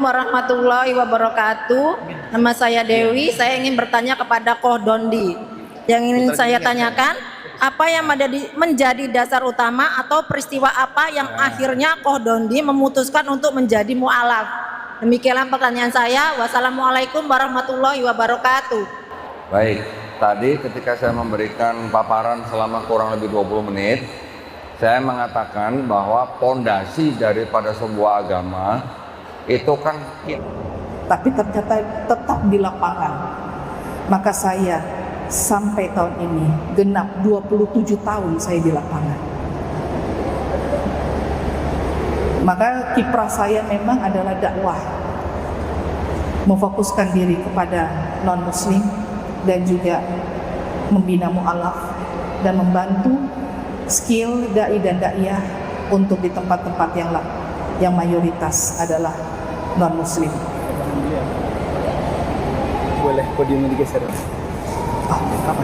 Warahmatullahi wabarakatuh. Nama saya Dewi. Saya ingin bertanya kepada Koh Dondi. Yang ingin saya tanyakan, apa yang menjadi dasar utama atau peristiwa apa yang akhirnya Koh Dondi memutuskan untuk menjadi mu'alaf? Demikianlah pertanyaan saya. Wassalamualaikum warahmatullahi wabarakatuh. Baik, tadi ketika saya memberikan paparan selama kurang lebih 20 menit, saya mengatakan bahwa pondasi daripada sebuah agama itu kan, tapi ternyata tetap di lapangan. Maka saya sampai tahun ini genap 27 tahun saya di lapangan. Maka kiprah saya memang adalah dakwah, memfokuskan diri kepada non muslim dan juga membina mu'alaf dan membantu skill dai dan daiyah untuk di tempat-tempat yang mayoritas adalah non muslim. Boleh podium digeser? Apa?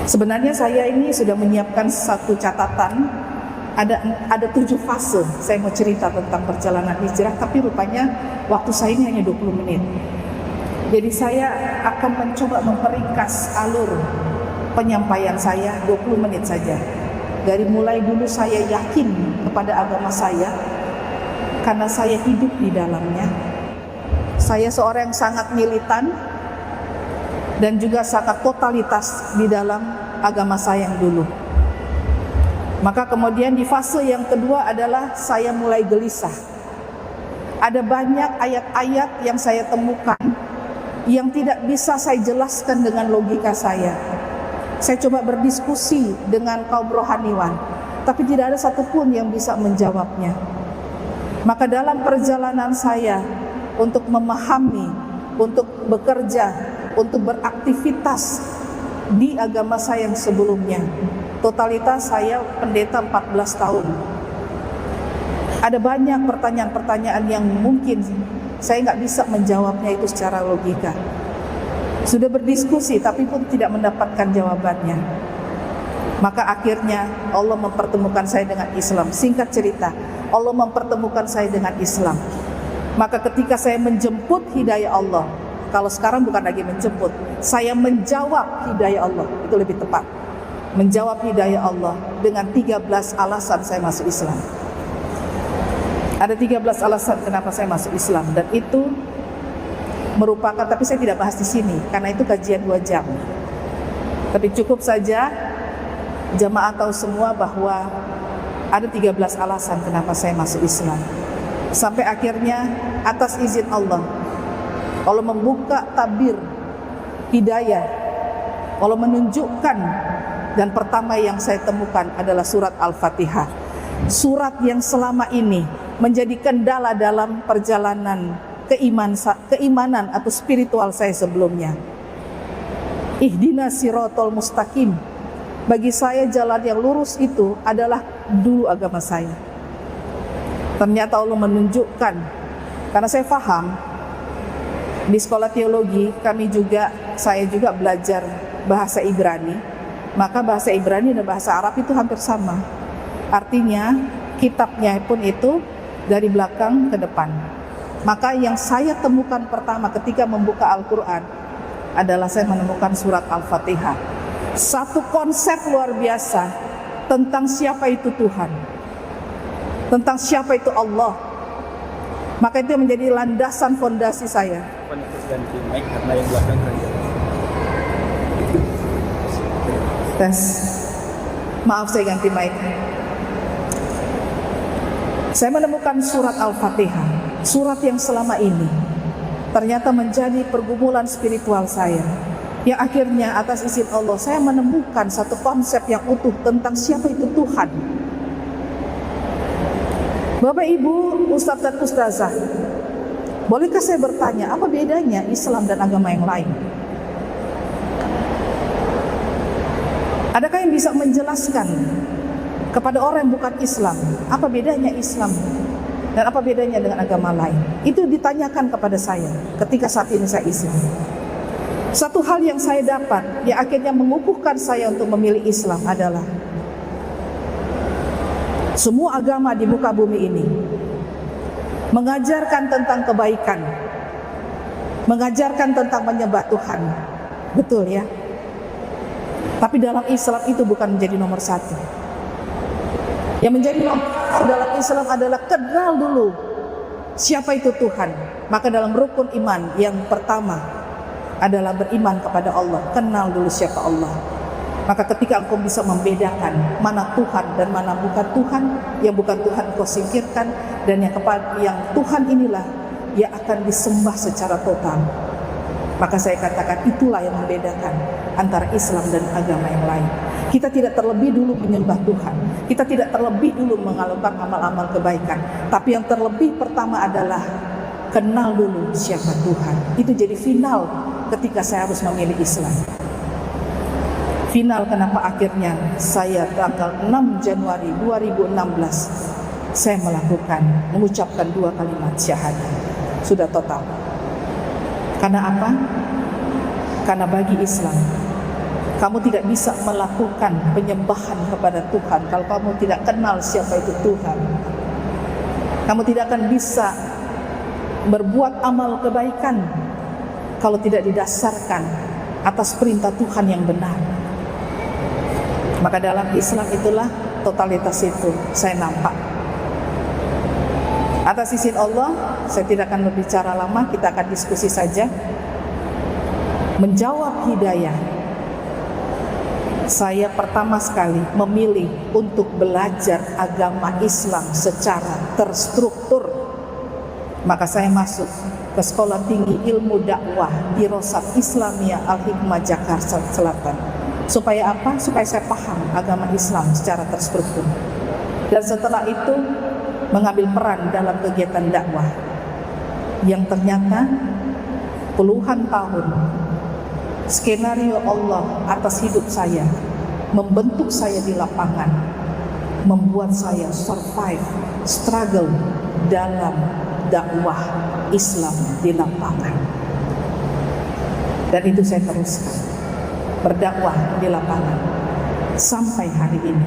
Sebenarnya saya ini sudah menyiapkan satu catatan. Ada 7 fase. Saya mau cerita tentang perjalanan hijrah, tapi rupanya waktu saya ini hanya 20 menit. Jadi saya akan mencoba memperingkas alur penyampaian saya 20 menit saja. Dari mulai dulu saya yakin kepada agama saya karena saya hidup di dalamnya. Saya seorang yang sangat militan dan juga sangat totalitas di dalam agama saya yang dulu. Maka kemudian di fase yang kedua adalah saya mulai gelisah. Ada banyak ayat-ayat yang saya temukan yang tidak bisa saya jelaskan dengan logika saya. Saya coba berdiskusi dengan kaum rohaniwan, tapi tidak ada satupun yang bisa menjawabnya. Maka dalam perjalanan saya untuk memahami, untuk bekerja, untuk beraktivitas di agama saya yang sebelumnya, totalitas saya pendeta 14 tahun. Ada banyak pertanyaan-pertanyaan yang mungkin saya nggak bisa menjawabnya itu secara logika. Sudah berdiskusi tapi pun tidak mendapatkan jawabannya. Maka akhirnya Allah mempertemukan saya dengan Islam. Singkat cerita, Allah mempertemukan saya dengan Islam. Maka ketika saya menjemput hidayah Allah, kalau sekarang bukan lagi menjemput, saya menjawab hidayah Allah, itu lebih tepat. Menjawab hidayah Allah dengan 13 alasan saya masuk Islam. Ada 13 alasan kenapa saya masuk Islam, dan itu merupakan, tapi saya tidak bahas di sini karena itu kajian 2 jam. Tapi cukup saja jamaah tahu semua bahwa ada 13 alasan kenapa saya masuk Islam. Sampai akhirnya atas izin Allah, Allah membuka tabir hidayah, Allah menunjukkan, dan pertama yang saya temukan adalah surat Al-Fatihah. Surat yang selama ini menjadi kendala dalam perjalanan keimanan atau spiritual saya sebelumnya. Ihdinas siratal mustaqim. Bagi saya jalan yang lurus itu adalah dulu agama saya. Ternyata Allah menunjukkan, karena saya paham di sekolah teologi saya juga belajar bahasa Ibrani. Maka bahasa Ibrani dan bahasa Arab itu hampir sama. Artinya kitabnya pun itu dari belakang ke depan. Maka yang saya temukan pertama ketika membuka Al-Quran adalah saya menemukan surat Al-Fatihah. Satu konsep luar biasa tentang siapa itu Tuhan, tentang siapa itu Allah. Maka itu menjadi landasan fondasi saya. Tes. Maaf, saya ganti mic. Saya menemukan surat Al-Fatihah, surat yang selama ini ternyata menjadi pergumulan spiritual saya, yang akhirnya atas izin Allah saya menemukan satu konsep yang utuh tentang siapa itu Tuhan. Bapak Ibu, Ustadz dan Ustazah, bolehkah saya bertanya, apa bedanya Islam dan agama yang lain? Adakah yang bisa menjelaskan kepada orang yang bukan Islam, apa bedanya Islam dan apa bedanya dengan agama lain? Itu ditanyakan kepada saya ketika saat ini saya Islam. Satu hal yang saya dapat, yang akhirnya mengukuhkan saya untuk memilih Islam adalah semua agama di muka bumi ini mengajarkan tentang kebaikan, mengajarkan tentang menyembah Tuhan. Betul ya? Tapi dalam Islam itu bukan menjadi nomor satu. Yang menjadi nomor satu dalam Islam adalah kenal dulu siapa itu Tuhan. Maka dalam rukun iman yang pertama adalah beriman kepada Allah. Kenal dulu siapa Allah. Maka ketika engkau bisa membedakan mana Tuhan dan mana bukan Tuhan, yang bukan Tuhan engkau singkirkan, dan yang Tuhan inilah yang akan disembah secara total. Maka saya katakan itulah yang membedakan antara Islam dan agama yang lain. Kita tidak terlebih dulu menyembah Tuhan. Kita tidak terlebih dulu mengalukan amal-amal kebaikan. Tapi yang terlebih pertama adalah kenal dulu siapa Tuhan. Itu jadi final ketika saya harus memilih Islam. Final kenapa akhirnya saya tanggal 6 Januari 2016 saya mengucapkan 2 kalimat syahadat. Sudah total. Karena apa? Karena bagi Islam, kamu tidak bisa melakukan penyembahan kepada Tuhan kalau kamu tidak kenal siapa itu Tuhan. Kamu tidak akan bisa berbuat amal kebaikan kalau tidak didasarkan atas perintah Tuhan yang benar. Maka dalam Islam itulah totalitas itu saya nampak. Atas izin Allah, saya tidak akan berbicara lama, kita akan diskusi saja. Menjawab hidayah, saya pertama sekali memilih untuk belajar agama Islam secara terstruktur. Maka saya masuk ke Sekolah Tinggi Ilmu Dakwah Dirosat Islamiyah Al-Hikmah Jakarta Selatan. Supaya apa? Supaya saya paham agama Islam secara terstruktur. Dan setelah itu mengambil peran dalam kegiatan dakwah yang ternyata puluhan tahun skenario Allah atas hidup saya membentuk saya di lapangan, membuat saya survive, struggle dalam dakwah Islam di lapangan. Dan itu saya teruskan berdakwah di lapangan sampai hari ini.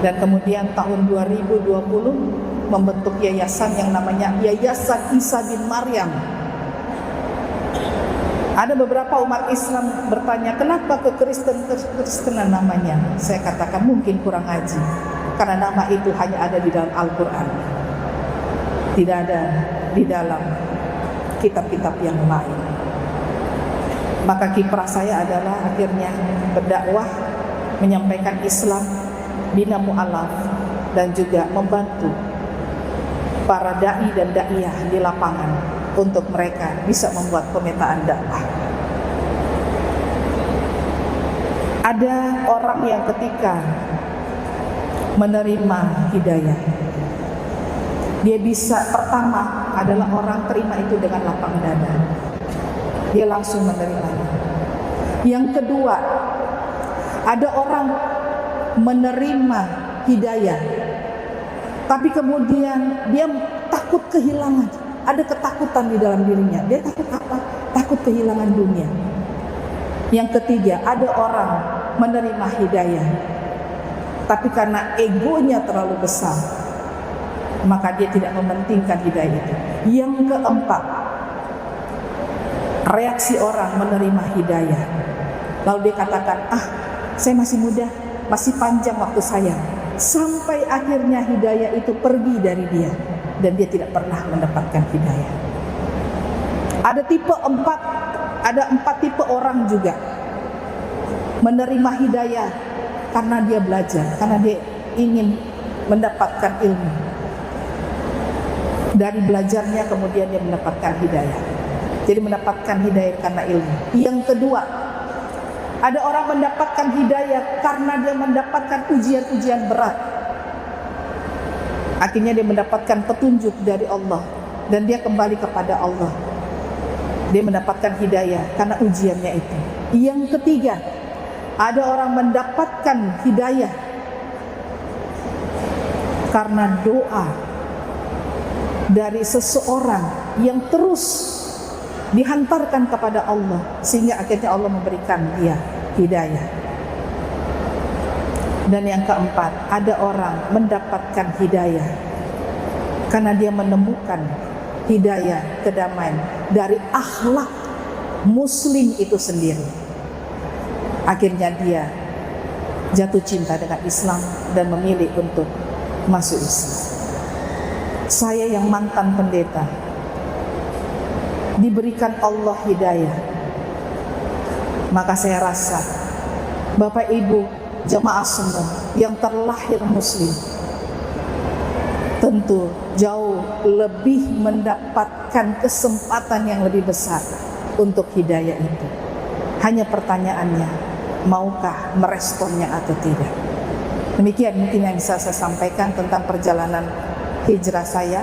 Dan kemudian tahun 2020 membentuk yayasan yang namanya Yayasan Isa bin Maryam. Ada beberapa umat Islam bertanya, kenapa Kristenan namanya? Saya katakan mungkin kurang ngaji, karena nama itu hanya ada di dalam Al-Quran, tidak ada di dalam kitab-kitab yang lain. Maka kiprah saya adalah akhirnya berdakwah, menyampaikan Islam, bina mu'alaf, dan juga membantu para da'i dan da'iyah di lapangan untuk mereka bisa membuat pemetaan dakwah. Ada orang yang ketika menerima hidayah, dia bisa, pertama adalah orang terima itu dengan lapang dada, dia langsung menerimanya. Yang kedua, ada orang menerima hidayah tapi kemudian dia takut kehilangan, ada ketakutan di dalam dirinya. Dia takut apa? Takut kehilangan dunia. Yang ketiga, ada orang menerima hidayah tapi karena egonya terlalu besar, maka dia tidak mementingkan hidayah itu. Yang keempat, reaksi orang menerima hidayah, lalu dia katakan, saya masih muda, masih panjang waktu saya, sampai akhirnya hidayah itu pergi dari dia dan dia tidak pernah mendapatkan hidayah. Ada empat tipe orang juga menerima hidayah karena dia belajar, karena dia ingin mendapatkan ilmu. Dari belajarnya kemudian dia mendapatkan hidayah. Jadi mendapatkan hidayah karena ilmu. Yang kedua, ada orang mendapatkan hidayah karena dia mendapatkan ujian-ujian berat. Akhirnya dia mendapatkan petunjuk dari Allah dan dia kembali kepada Allah. Dia mendapatkan hidayah karena ujiannya itu. Yang ketiga, ada orang mendapatkan hidayah karena doa dari seseorang yang terus dihantarkan kepada Allah sehingga akhirnya Allah memberikan dia hidayah. Dan yang keempat, ada orang mendapatkan hidayah karena dia menemukan hidayah, kedamaian dari akhlak muslim itu sendiri. Akhirnya dia jatuh cinta dengan Islam dan memilih untuk masuk Islam. Saya yang mantan pendeta diberikan Allah hidayah, maka saya rasa Bapak Ibu jemaah semua yang terlahir muslim tentu jauh lebih mendapatkan kesempatan yang lebih besar untuk hidayah itu. Hanya pertanyaannya, maukah meresponnya atau tidak? Demikian mungkin yang bisa saya sampaikan tentang perjalanan hijrah saya.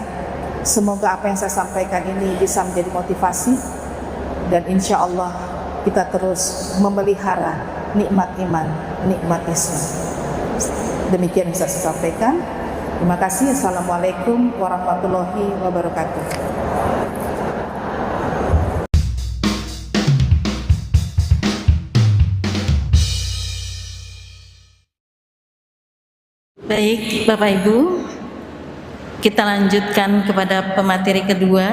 Semoga apa yang saya sampaikan ini bisa menjadi motivasi, dan insya Allah kita terus memelihara nikmat iman, nikmat Islam. Demikian yang bisa saya sampaikan. Terima kasih. Assalamualaikum warahmatullahi wabarakatuh. Baik, Bapak Ibu, kita lanjutkan kepada pemateri kedua,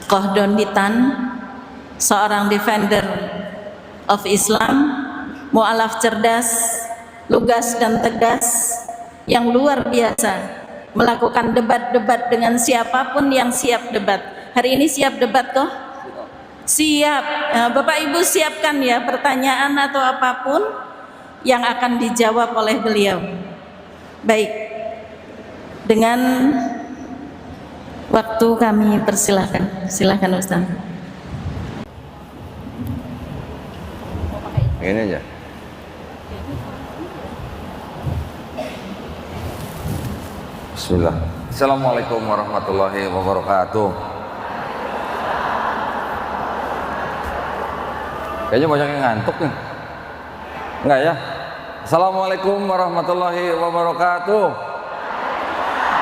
Koh Dondi Tan, seorang defender of Islam, mu'alaf cerdas, lugas dan tegas, yang luar biasa, melakukan debat-debat dengan siapapun yang siap debat. Hari ini siap debat toh? Siap. Nah, Bapak Ibu siapkan ya pertanyaan atau apapun yang akan dijawab oleh beliau. Baik, dengan waktu kami persilahkan. Silakan Ustaz. Ini aja. Bismillah. Assalamualaikum warahmatullahi wabarakatuh. Kayaknya banyak yang ngantuk nih. Enggak ya? Assalamualaikum warahmatullahi wabarakatuh.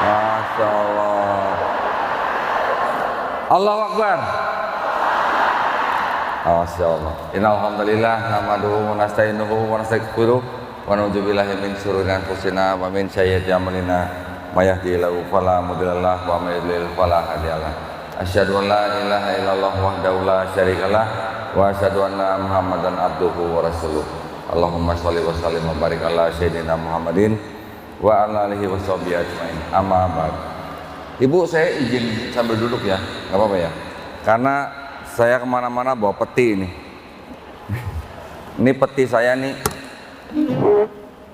Masya Allah. Allahu Akbar. Masya Allah. Innalhamdulillah nahmaduhu wa nasta'inuhu wa nastaghfiruh wa na'udzubillahi min syururi anfusina wa min sayyiati a'malina may yahdihillahu fala mudhillalah wa may yudlil fala hadiyalah. Asyhadu an la ilaha illallah wahdahu la syarikalah wa asyhadu anna Muhammadan abduhu wa rasuluh. Allahumma sholli wa sallim wa barik ala sayyidina Muhammadin wa ala alihi wa sahbihi ajmain. Amma ba'd. Ibu, saya izin sambil duduk ya, nggak apa-apa ya? Karena saya kemana-mana bawa peti ini. Ini peti saya nih.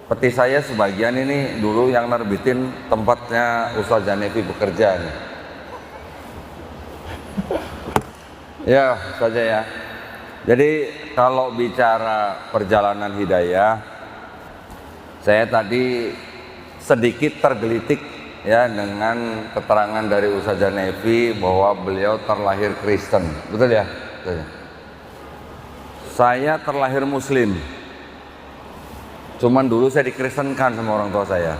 Peti saya sebagian ini dulu yang nerbitin tempatnya Ustaz Zanevi bekerja nih. Ya, saja ya. Jadi kalau bicara perjalanan hidayah, saya tadi sedikit tergelitik ya dengan keterangan dari Ustaz Zanevi bahwa beliau terlahir Kristen. Betul ya? Betul ya? Saya terlahir Muslim. Cuman dulu saya dikristenkan sama orang tua saya.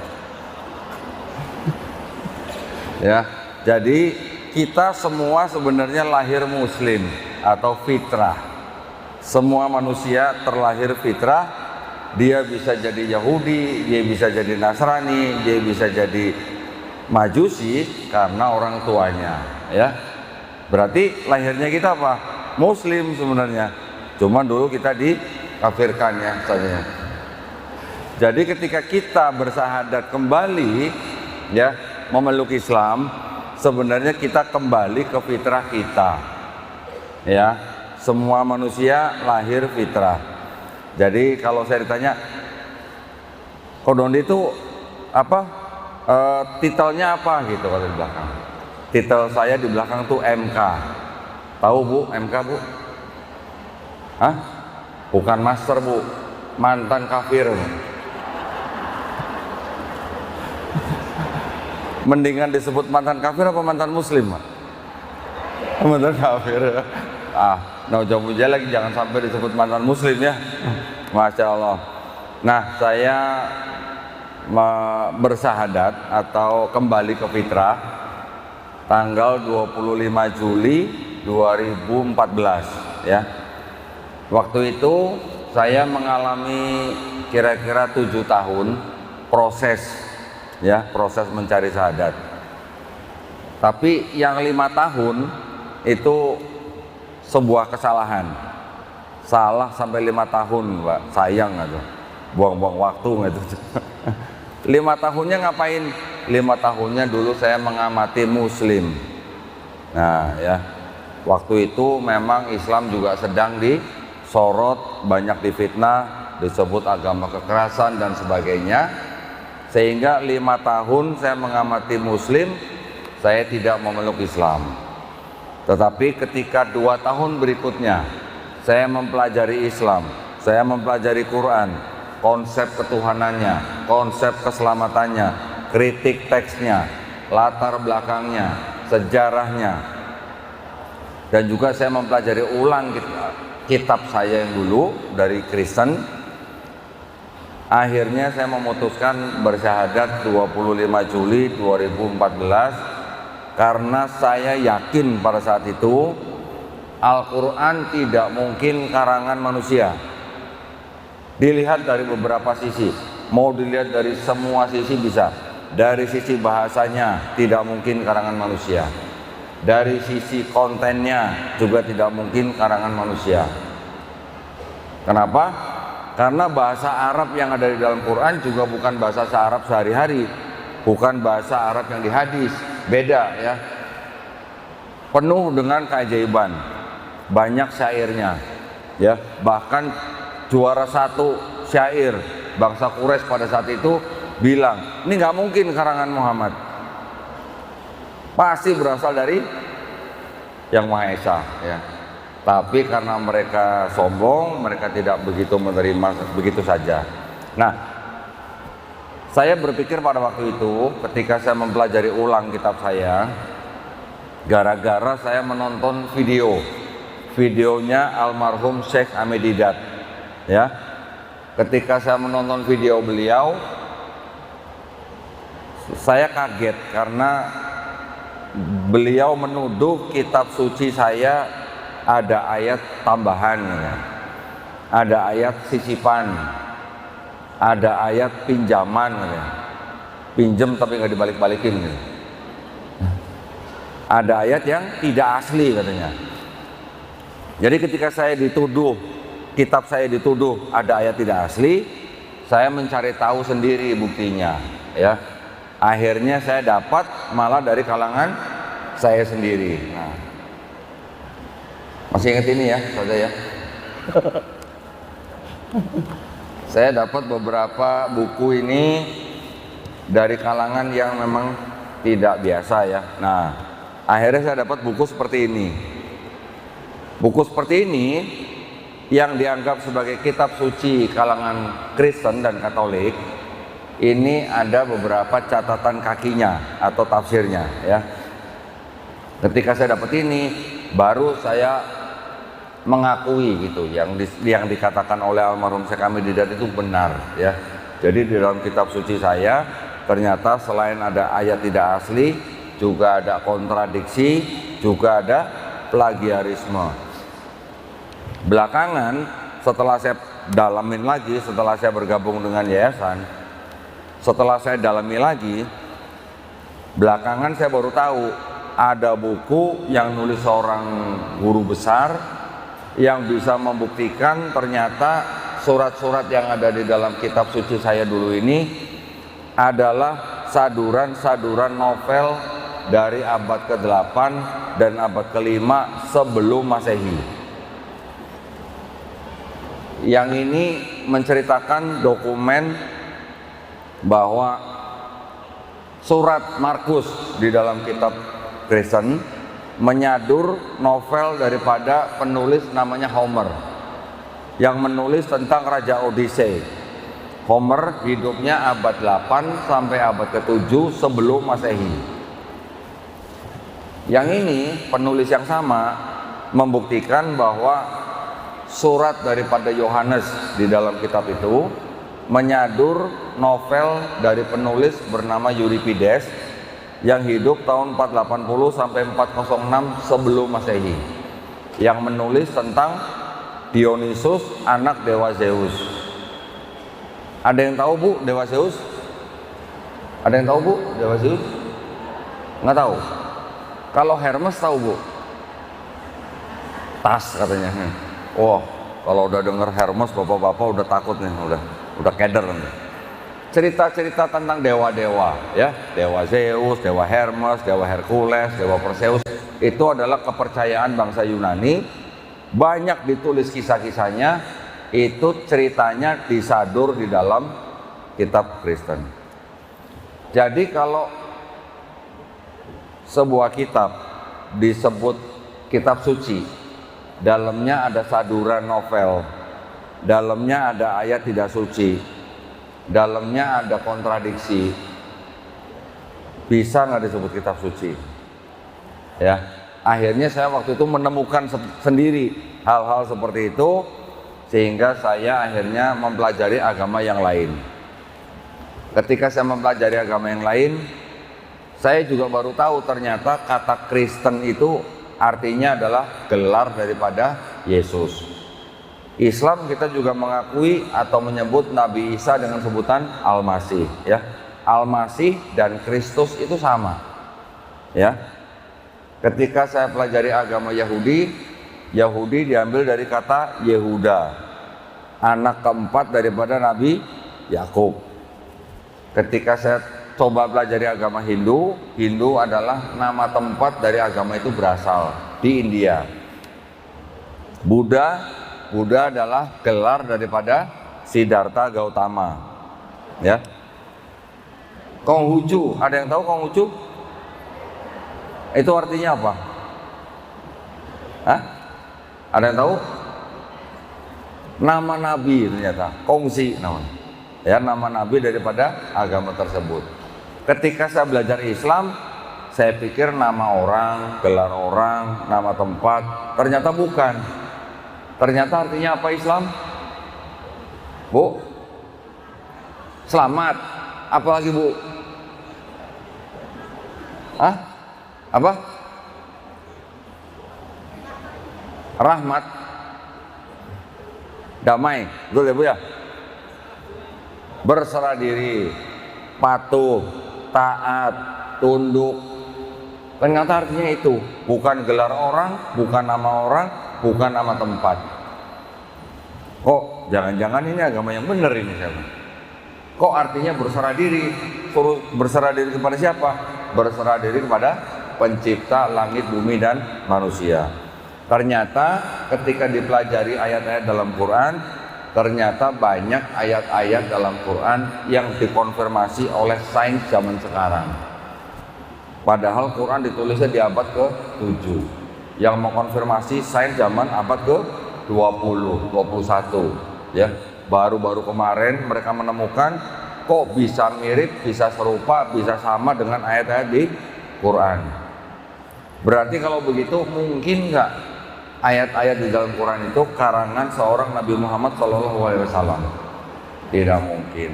Ya, jadi kita semua sebenarnya lahir Muslim atau fitrah. Semua manusia terlahir fitrah, dia bisa jadi Yahudi, dia bisa jadi Nasrani, dia bisa jadi Majusi karena orang tuanya, ya. Berarti lahirnya kita apa? Muslim sebenarnya. Cuman dulu kita dikafirkan ya misalnya. Jadi ketika kita bersahadat kembali ya memeluk Islam, sebenarnya kita kembali ke fitrah kita. Ya. Semua manusia lahir fitrah. Jadi kalau saya ditanya, Koh Dondi itu apa? Titelnya apa gitu kalau di belakang? Titel saya di belakang tuh MK. Tahu Bu, MK Bu? Hah? Bukan master Bu, mantan kafir. Mendingan disebut mantan kafir apa mantan muslim? Mantan kafir. Nauzubillah lagi jangan sampai disebut mantan muslim ya. Masya Allah. Nah, saya bersahadat atau kembali ke fitrah tanggal 25 Juli 2014 ya. Waktu itu saya mengalami kira-kira 7 tahun proses ya, proses mencari syahadat. Tapi yang 5 tahun itu sebuah kesalahan. Salah sampai 5 tahun, Pak. Sayang gitu. Buang-buang waktu gitu. 5 tahunnya ngapain? 5 tahunnya dulu saya mengamati Muslim. Nah ya, waktu itu memang Islam juga sedang disorot, banyak difitnah, disebut agama kekerasan dan sebagainya. Sehingga 5 tahun saya mengamati Muslim, saya tidak memeluk Islam. Tetapi ketika 2 tahun berikutnya saya mempelajari Islam, saya mempelajari Quran, konsep ketuhanannya, konsep keselamatannya, kritik teksnya, latar belakangnya, sejarahnya, dan juga saya mempelajari ulang kitab saya yang dulu dari Kristen. Akhirnya saya memutuskan bersyahadat 25 Juli 2014 karena saya yakin pada saat itu Al-Quran tidak mungkin karangan manusia. Dilihat dari beberapa sisi, mau dilihat dari semua sisi bisa. Dari sisi bahasanya tidak mungkin karangan manusia, dari sisi kontennya juga tidak mungkin karangan manusia. Kenapa? Karena bahasa Arab yang ada di dalam Quran juga bukan bahasa Arab sehari-hari, bukan bahasa Arab yang di hadis, beda ya. Penuh dengan keajaiban, banyak syairnya ya. Bahkan juara 1 syair bangsa Quraisy pada saat itu bilang, ini nggak mungkin karangan Muhammad, pasti berasal dari Yang Maha Esa ya. Tapi karena mereka sombong, mereka tidak begitu menerima begitu saja. Nah, saya berpikir pada waktu itu ketika saya mempelajari ulang kitab saya, gara-gara saya menonton videonya almarhum Syekh Ahmed Didat ya. Ketika saya menonton video beliau, saya kaget karena beliau menuduh kitab suci saya ada ayat tambahan ya. Ada ayat sisipan, ada ayat pinjaman ya. Pinjem tapi nggak dibalik-balikin gitu. Ada ayat yang tidak asli katanya. Jadi ketika saya dituduh, kitab saya dituduh ada ayat tidak asli, saya mencari tahu sendiri buktinya ya. Akhirnya saya dapat malah dari kalangan saya sendiri. Nah, masih ingat ini ya saudara ya. Saya dapat beberapa buku ini dari kalangan yang memang tidak biasa ya. Nah, akhirnya saya dapat buku seperti ini. Buku seperti ini yang dianggap sebagai kitab suci kalangan Kristen dan Katolik, ini ada beberapa catatan kakinya atau tafsirnya ya. Ketika saya dapat ini, baru saya mengakui gitu yang dikatakan oleh almarhum Syekh Ahmed Didat itu benar ya. Jadi di dalam kitab suci saya ternyata selain ada ayat tidak asli, juga ada kontradiksi, juga ada plagiarisme. Belakangan setelah saya dalamin lagi, setelah saya bergabung dengan yayasan, setelah saya dalami lagi, belakangan saya baru tahu ada buku yang nulis seorang guru besar yang bisa membuktikan ternyata surat-surat yang ada di dalam kitab suci saya dulu ini adalah saduran-saduran novel dari abad ke-8 dan abad ke-5 sebelum Masehi. Yang ini menceritakan dokumen bahwa surat Markus di dalam kitab Kristen menyadur novel daripada penulis namanya Homer yang menulis tentang Raja Odyssey. Homer hidupnya abad 8 sampai abad ke-7 sebelum Masehi. Yang ini penulis yang sama membuktikan bahwa surat daripada Yohanes di dalam kitab itu menyadur novel dari penulis bernama Euripides yang hidup tahun 480 sampai 406 sebelum Masehi, yang menulis tentang Dionysus, anak dewa Zeus. Ada yang tahu Bu dewa Zeus? Ada yang tahu Bu dewa Zeus? Nggak tahu. Kalau Hermes tahu Bu? Tas katanya. Wah, kalau udah denger Hermes bapak-bapak udah takut nih, udah keder nih. Cerita-cerita tentang dewa-dewa ya, dewa Zeus, dewa Hermes, dewa Hercules, dewa Perseus, itu adalah kepercayaan bangsa Yunani. Banyak ditulis kisah-kisahnya, itu ceritanya disadur di dalam kitab Kristen. Jadi kalau sebuah kitab disebut kitab suci, dalamnya ada saduran novel, dalamnya ada ayat tidak suci, dalamnya ada kontradiksi, bisa nggak disebut kitab suci? Ya, akhirnya saya waktu itu menemukan sendiri hal-hal seperti itu, sehingga saya akhirnya mempelajari agama yang lain. Ketika saya mempelajari agama yang lain, saya juga baru tahu ternyata kata Kristen itu artinya adalah gelar daripada Yesus. Islam kita juga mengakui atau menyebut Nabi Isa dengan sebutan Al-Masih, ya. Al-Masih dan Kristus itu sama. Ya. Ketika saya pelajari agama Yahudi, Yahudi diambil dari kata Yehuda, anak keempat daripada Nabi Yakub. Ketika saya coba pelajari agama Hindu, Hindu adalah nama tempat dari agama itu berasal di India. Buddha adalah gelar daripada Siddhartha Gautama. Ya. Konghucu, ada yang tahu Konghucu? Itu artinya apa? Hah? Ada yang tahu? Nama nabi ternyata, Kongsi namanya. Ya, nama nabi daripada agama tersebut. Ketika saya belajar Islam, saya pikir nama orang, gelar orang, nama tempat, ternyata bukan. Ternyata artinya apa Islam? Bu? Selamat. Apa lagi Bu? Hah? Apa? Rahmat. Damai. Betul ya Bu ya? Berserah diri, patuh, taat, tunduk. Ternyata artinya itu, bukan gelar orang, bukan nama orang, bukan nama tempat. Kok jangan-jangan ini agama yang benar ini siapa? Kok artinya berserah diri? Suruh berserah diri kepada siapa? Berserah diri kepada pencipta langit, bumi, dan manusia. Ternyata ketika dipelajari ayat-ayat dalam Quran, ternyata banyak ayat-ayat dalam Quran yang dikonfirmasi oleh sains zaman sekarang. Padahal Quran ditulisnya di abad ke-7. Yang mengkonfirmasi sains zaman abad ke-20, 21. Ya, baru-baru kemarin mereka menemukan kok bisa mirip, bisa serupa, bisa sama dengan ayat-ayat di Quran. Berarti kalau begitu mungkin nggak ayat-ayat di dalam Quran itu karangan seorang Nabi Muhammad SAW? Tidak mungkin.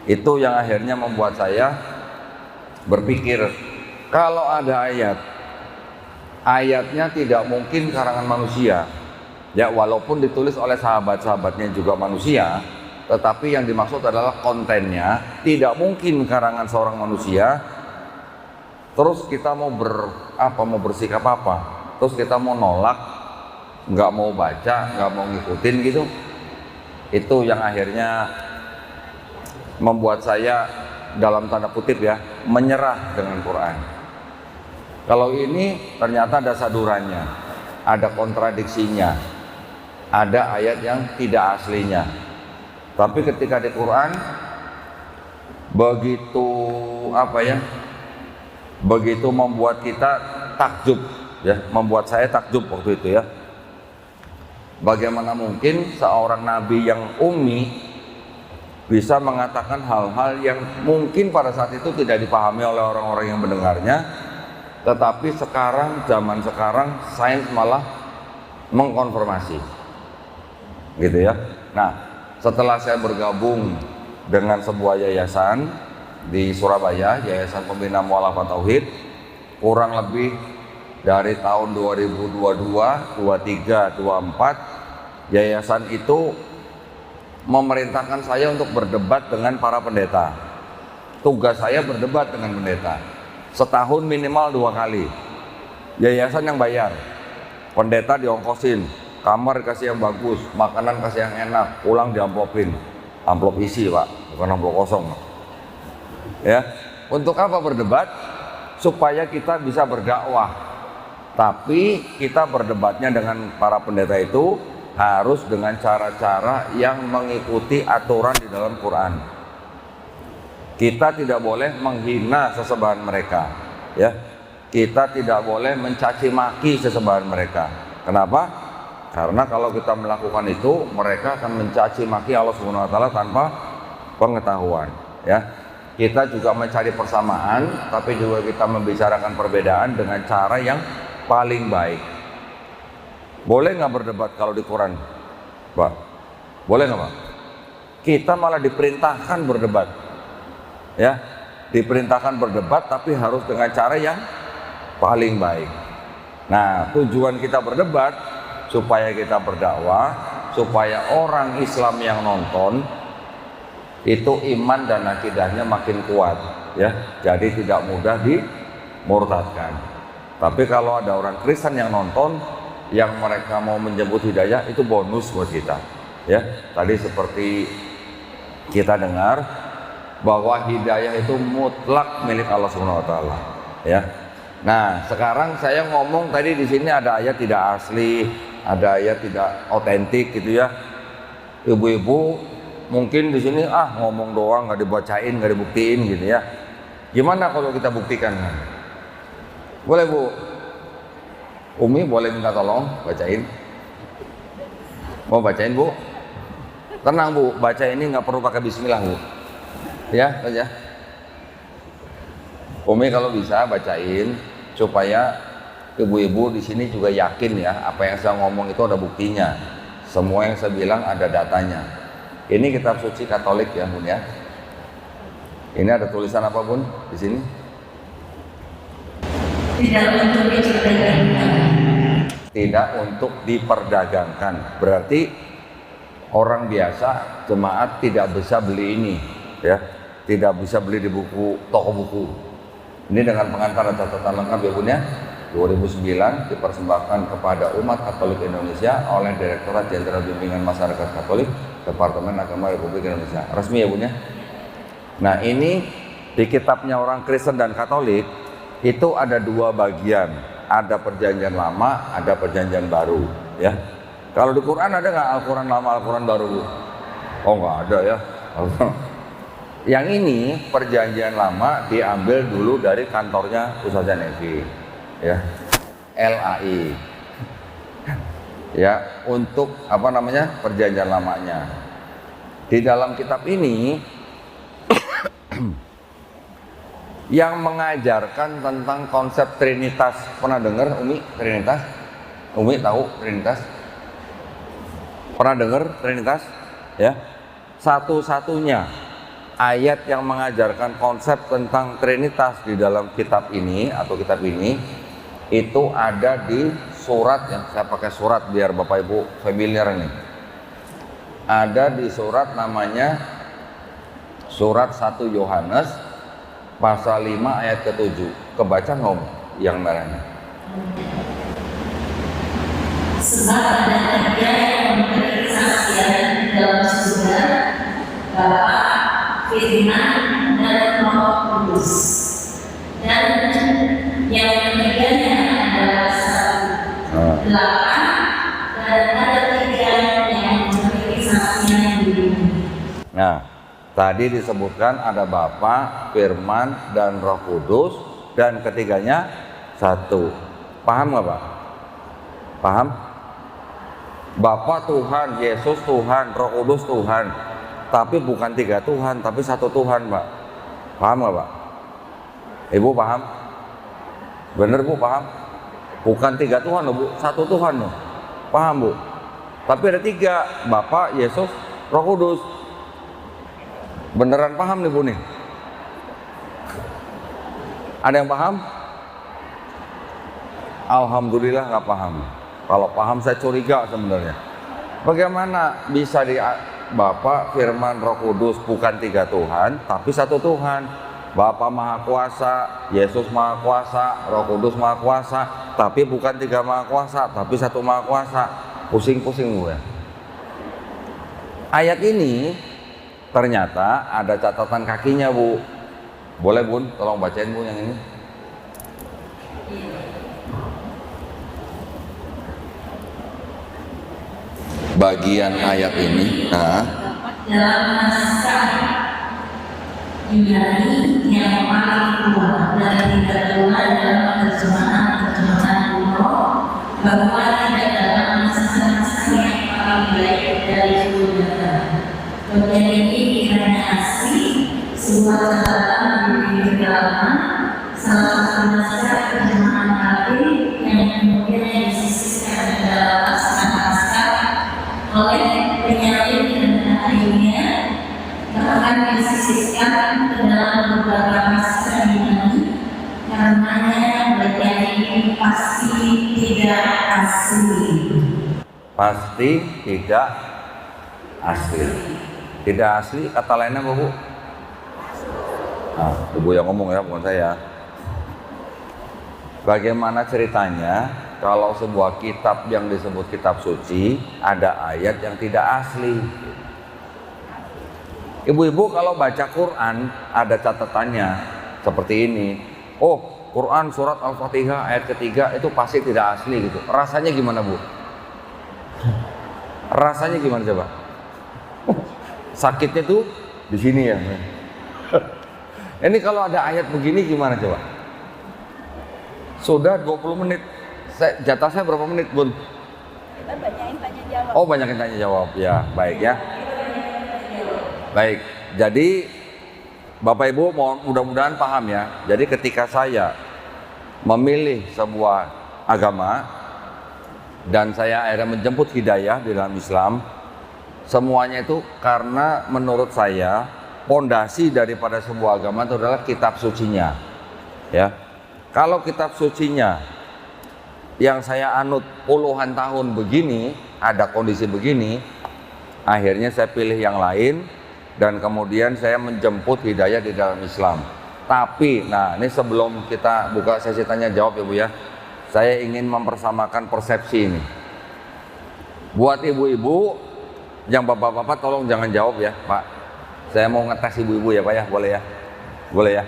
Itu yang akhirnya membuat saya berpikir, kalau ada ayatnya tidak mungkin karangan manusia. Ya, walaupun ditulis oleh sahabat-sahabatnya juga manusia, tetapi yang dimaksud adalah kontennya, tidak mungkin karangan seorang manusia. Terus kita mau bersikap apa? Terus kita mau nolak, nggak mau baca, nggak mau ngikutin gitu. Itu yang akhirnya membuat saya dalam tanda kutip ya, menyerah dengan Quran. Kalau ini ternyata ada sadurannya, ada kontradiksinya, ada ayat yang tidak aslinya. Tapi ketika di Quran begitu membuat kita takjub ya, membuat saya takjub waktu itu ya. Bagaimana mungkin seorang nabi yang ummi bisa mengatakan hal-hal yang mungkin pada saat itu tidak dipahami oleh orang-orang yang mendengarnya, tetapi zaman sekarang sains malah mengkonfirmasi, gitu ya. Nah, setelah saya bergabung dengan sebuah yayasan di Surabaya, Yayasan Pembina Mu'alafat Tauhid, kurang lebih dari tahun 2022, 23, 24, yayasan itu memerintahkan saya untuk berdebat dengan para pendeta. Tugas saya berdebat dengan pendeta, setahun minimal 2 kali. yayasan yang bayar, pendeta diongkosin, kamar kasih yang bagus, makanan kasih yang enak, pulang diamplopin, amplop isi Pak, bukan amplop kosong Pak. Ya, untuk apa berdebat? Supaya kita bisa berdakwah. Tapi kita berdebatnya dengan para pendeta itu harus dengan cara-cara yang mengikuti aturan di dalam Quran. Kita tidak boleh menghina sesembahan mereka, ya. Kita tidak boleh mencaci maki sesembahan mereka. Kenapa? Karena kalau kita melakukan itu, mereka akan mencaci maki Allah Subhanahu wa taala tanpa pengetahuan, ya. Kita juga mencari persamaan, tapi juga kita membicarakan perbedaan dengan cara yang paling baik. Boleh nggak berdebat kalau di Quran, Pak? Boleh nggak Pak? Kita malah diperintahkan berdebat, ya, diperintahkan berdebat, tapi harus dengan cara yang paling baik. Nah, tujuan kita berdebat supaya kita berdakwah, supaya orang Islam yang nonton itu iman dan akidahnya makin kuat, ya. Jadi tidak mudah dimurtadkan. Tapi kalau ada orang Kristen yang nonton, yang mereka mau menjemput hidayah, itu bonus buat kita, ya. Tadi seperti kita dengar bahwa hidayah itu mutlak milik Allah Subhanahu wa taala, ya. Nah, sekarang saya ngomong tadi di sini ada ayat tidak asli, ada ayat tidak otentik gitu ya. Ibu-ibu mungkin di sini ngomong doang, nggak dibacain, nggak dibuktiin gitu ya. Gimana kalau kita buktikan? Boleh Bu? Umi boleh minta tolong bacain? Mau bacain Bu? Tenang Bu, baca ini nggak perlu pakai bismillah Bu, ya saja. Umi kalau bisa bacain supaya ibu-ibu di sini juga yakin ya, apa yang saya ngomong itu ada buktinya. Semua yang saya bilang ada datanya. Ini kitab suci Katolik ya Bun ya. Ini ada tulisan apa Bun di sini? Tidak untuk diperdagangkan. Berarti orang biasa jemaat tidak bisa beli ini, ya, tidak bisa beli di buku toko buku. Ini dengan pengantar catatan lengkap ya Bun ya. 2009 dipersembahkan kepada umat Katolik Indonesia oleh Direktorat Jenderal Bimbingan Masyarakat Katolik, Departemen Agama Republik Indonesia. Resmi ya Bun ya. Nah, ini di kitabnya orang Kristen dan Katolik itu ada dua bagian, ada perjanjian lama, ada perjanjian baru, ya. Kalau di Quran ada nggak Al-Quran lama, Al-Quran baru Bu? Oh nggak ada ya. Yang ini perjanjian lama diambil dulu dari kantornya Ustazah Nevi, ya, LAI, ya, untuk apa namanya perjanjian lamanya. Di dalam kitab ini yang mengajarkan tentang konsep Trinitas. Pernah dengar Umi Trinitas? Umi tahu Trinitas? Pernah dengar Trinitas? Ya, satu-satunya ayat yang mengajarkan konsep tentang Trinitas di dalam kitab ini atau kitab ini itu ada di surat, yang saya pakai surat biar Bapak Ibu familiar ini. Ada di surat namanya surat 1 Yohanes pasal 5 ayat ke-7. Kebaca nggak yang merahnya? Sebab ada 3 yang memberi kesaksian dalam surga, Bapa, Firman, dan Roh Kudus. Dan yang ketiganya adalah 1, 8, dan ada 3 yang memberi kesaksian di bumi. Nah, tadi disebutkan ada Bapa, Firman, dan Roh Kudus, dan ketiganya 1. Paham nggak Pak? Paham? Bapa Tuhan, Yesus Tuhan, Roh Kudus Tuhan, tapi bukan 3 Tuhan, tapi 1 Tuhan Pak. Paham nggak Pak? Ibu paham? Bener Bu, paham? Bukan 3 Tuhan loh Bu, 1 Tuhan loh. Paham Bu? Tapi ada 3, Bapa, Yesus, Roh Kudus. Beneran paham nih Bu nih? Ada yang paham? Alhamdulillah nggak paham. Kalau paham saya curiga sebenarnya. Bagaimana bisa di Bapa, Firman, Roh Kudus bukan 3 Tuhan, tapi 1 Tuhan? Bapa Maha Kuasa, Yesus Maha Kuasa, Roh Kudus Maha Kuasa, tapi bukan 3 Maha Kuasa, tapi 1 Maha Kuasa. Pusing-pusing gue. Ayat ini ternyata ada catatan kakinya, Bu. Boleh, Bun? Tolong bacain, Bu, yang ini. Bagian ayat ini. Dalam naskah Yunani yang paling kuat dan tidak keluar dalam terjemahan kuno, bahwa tidak dalam naskah yang paling baik dari Vulgata. Bagian ini kiranya asli, sebuah catatan di kedalaman, salah satu naskah terjemahan kafir yang kemudian disisihkan ke dalam naskah oleh penyalin dan akhirnya akan disisihkan ke dalam beberapa naskah Yunani. Karenanya bagian ini pasti tidak asli. Pasti tidak asli. Tidak asli, kata lainnya apa, Bu? Nah, Ibu yang ngomong ya, bukan saya. Bagaimana ceritanya kalau sebuah kitab yang disebut kitab suci ada ayat yang tidak asli? Ibu-ibu kalau baca Quran ada catatannya seperti ini. Oh, Quran surat Al-Fatihah ayat ketiga itu pasti tidak asli gitu. Rasanya gimana, Bu? Rasanya gimana coba? Sakitnya tuh di sini ya. Ini kalau ada ayat begini gimana coba? Sudah 20 menit. Jatah saya berapa menit, Bun? Kita banyak yang tanya jawab. Oh, banyak yang tanya jawab. Ya, baik ya. Baik. Jadi Bapak Ibu mudah-mudahan paham ya. Jadi ketika saya memilih sebuah agama dan saya akhirnya menjemput hidayah di dalam Islam, semuanya itu karena menurut saya pondasi daripada sebuah agama itu adalah kitab sucinya. Ya. Kalau kitab sucinya yang saya anut puluhan tahun begini, ada kondisi begini, akhirnya saya pilih yang lain dan kemudian saya menjemput hidayah di dalam Islam. Tapi, nah ini sebelum kita buka sesi tanya jawab ya Bu ya, saya ingin mempersamakan persepsi ini. Buat ibu-ibu, yang bapak-bapak tolong jangan jawab ya Pak. Saya mau ngetes ibu-ibu ya Pak ya, boleh ya? Boleh ya?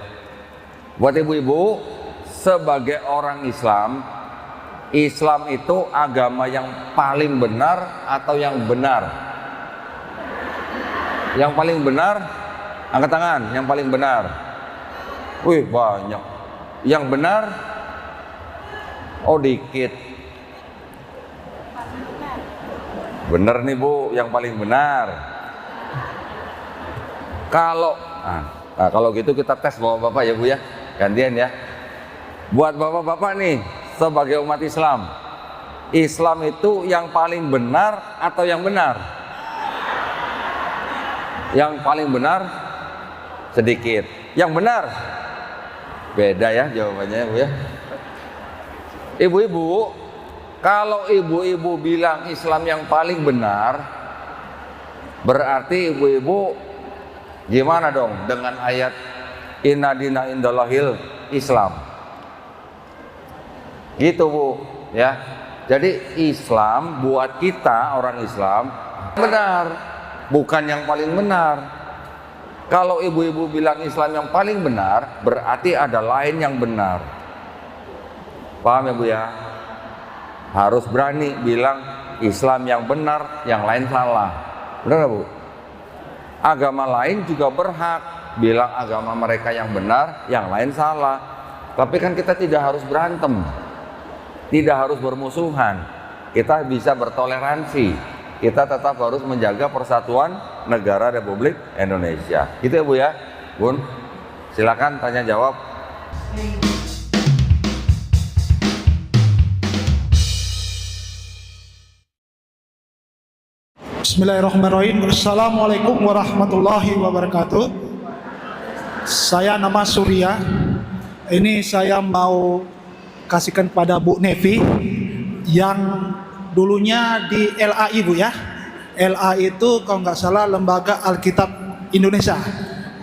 Buat ibu-ibu, sebagai orang Islam, Islam itu agama yang paling benar atau yang benar? Yang paling benar, angkat tangan, yang paling benar. Wih, banyak. Yang benar? Oh, dikit. Benar nih Bu, yang paling benar. Kalau gitu kita tes bapak-bapak ya Bu ya, gantian ya. Buat bapak-bapak nih, sebagai umat Islam, Islam itu yang paling benar atau yang benar? Yang paling benar sedikit. Yang benar beda ya jawabannya Bu ya. Ibu-ibu, kalau ibu-ibu bilang Islam yang paling benar, berarti ibu-ibu gimana dong dengan ayat inna dina indallahil Islam? Gitu Bu ya. Jadi Islam buat kita orang Islam benar, bukan yang paling benar. Kalau ibu-ibu bilang Islam yang paling benar, berarti ada lain yang benar. Paham ya Bu ya? Harus berani bilang Islam yang benar, yang lain salah. Benar Bu? Agama lain juga berhak bilang agama mereka yang benar, yang lain salah. Tapi kan kita tidak harus berantem, tidak harus bermusuhan. Kita bisa bertoleransi. Kita tetap harus menjaga persatuan negara Republik Indonesia. Gitu ya Bu ya? Bun, silakan tanya jawab. Bismillahirrahmanirrahim. Assalamualaikum warahmatullahi wabarakatuh. Saya nama Surya. Ini saya mau kasihkan pada Bu Nevi yang dulunya di LAI Bu ya. LAI itu kalau nggak salah Lembaga Alkitab Indonesia.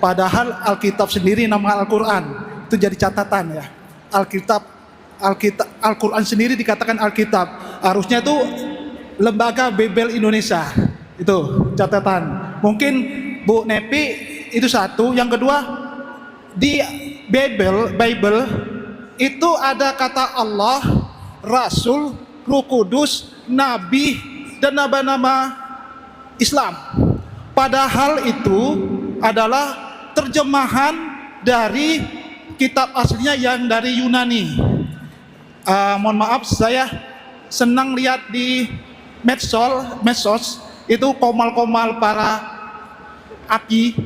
Padahal Alkitab sendiri nama Al-Quran. Itu jadi catatan ya. Al-Quran sendiri dikatakan Alkitab. Harusnya itu Lembaga Bible Indonesia. Itu catatan. Mungkin Bu Nepi itu satu. Yang kedua, di Bible itu ada kata Allah, Rasul, Roh Kudus, Nabi, dan nama-nama Islam. Padahal itu adalah terjemahan dari kitab aslinya yang dari Yunani. Mohon maaf, saya senang lihat di medsos itu komal-komal para API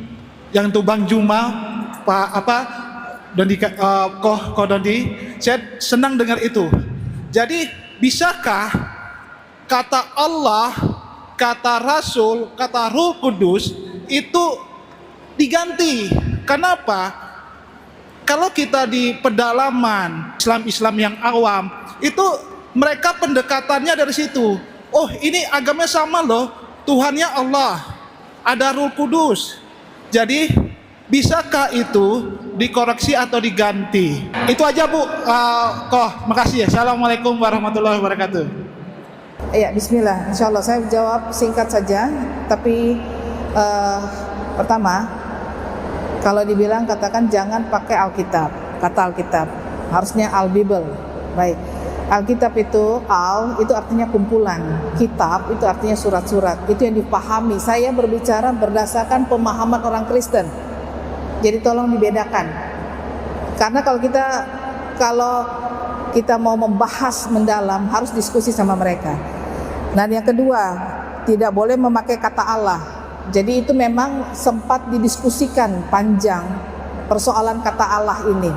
yang itu Bang Juma, Dondi, Koh Dondi. Saya senang dengar itu. Jadi bisakah kata Allah, kata Rasul, kata Roh Kudus itu diganti? Kenapa? Kalau kita di pedalaman Islam yang awam, itu mereka pendekatannya dari situ. Oh, ini agamanya sama loh, Tuhannya Allah, ada Roh Kudus. Jadi bisakah itu dikoreksi atau diganti? Itu aja Bu. Makasih ya. Assalamualaikum warahmatullahi wabarakatuh. Ya, bismillah. Insya Allah saya jawab singkat saja. Tapi pertama, kalau dibilang katakan jangan pakai Alkitab. Kata Alkitab, harusnya Al-Bible. Baik. Alkitab itu itu artinya kumpulan. Kitab itu artinya surat-surat. Itu yang dipahami. Saya berbicara berdasarkan pemahaman orang Kristen. Jadi tolong dibedakan. Karena kalau kita mau membahas mendalam harus diskusi sama mereka. Nah, yang kedua, tidak boleh memakai kata Allah. Jadi itu memang sempat didiskusikan panjang persoalan kata Allah ini.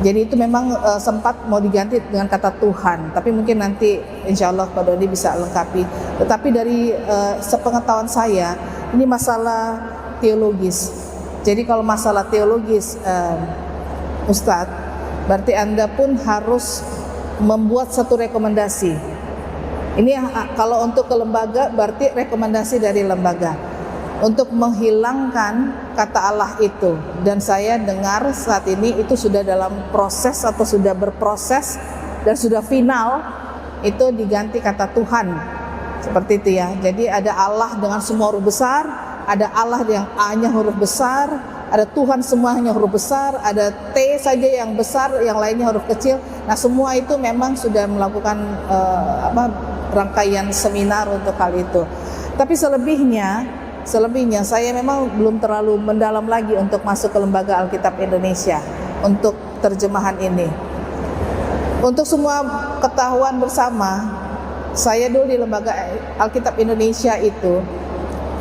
Jadi itu memang sempat mau diganti dengan kata Tuhan. Tapi mungkin nanti insya Allah Pak Dodi bisa lengkapi. Tetapi dari sepengetahuan saya, ini masalah teologis. Jadi kalau masalah teologis, Ustadz, berarti Anda pun harus membuat satu rekomendasi. Ini kalau untuk ke lembaga, berarti rekomendasi dari lembaga untuk menghilangkan kata Allah itu. Dan saya dengar saat ini itu sudah dalam proses atau sudah berproses dan sudah final, itu diganti kata Tuhan. Seperti itu ya. Jadi ada Allah dengan semua huruf besar, ada Allah yang A-nya huruf besar, ada Tuhan semuanya huruf besar, ada T saja yang besar, yang lainnya huruf kecil. Nah, semua itu memang sudah melakukan rangkaian seminar untuk hal itu. Tapi selebihnya saya memang belum terlalu mendalam lagi untuk masuk ke Lembaga Alkitab Indonesia untuk terjemahan ini. Untuk semua ketahuan bersama, saya dulu di Lembaga Alkitab Indonesia itu,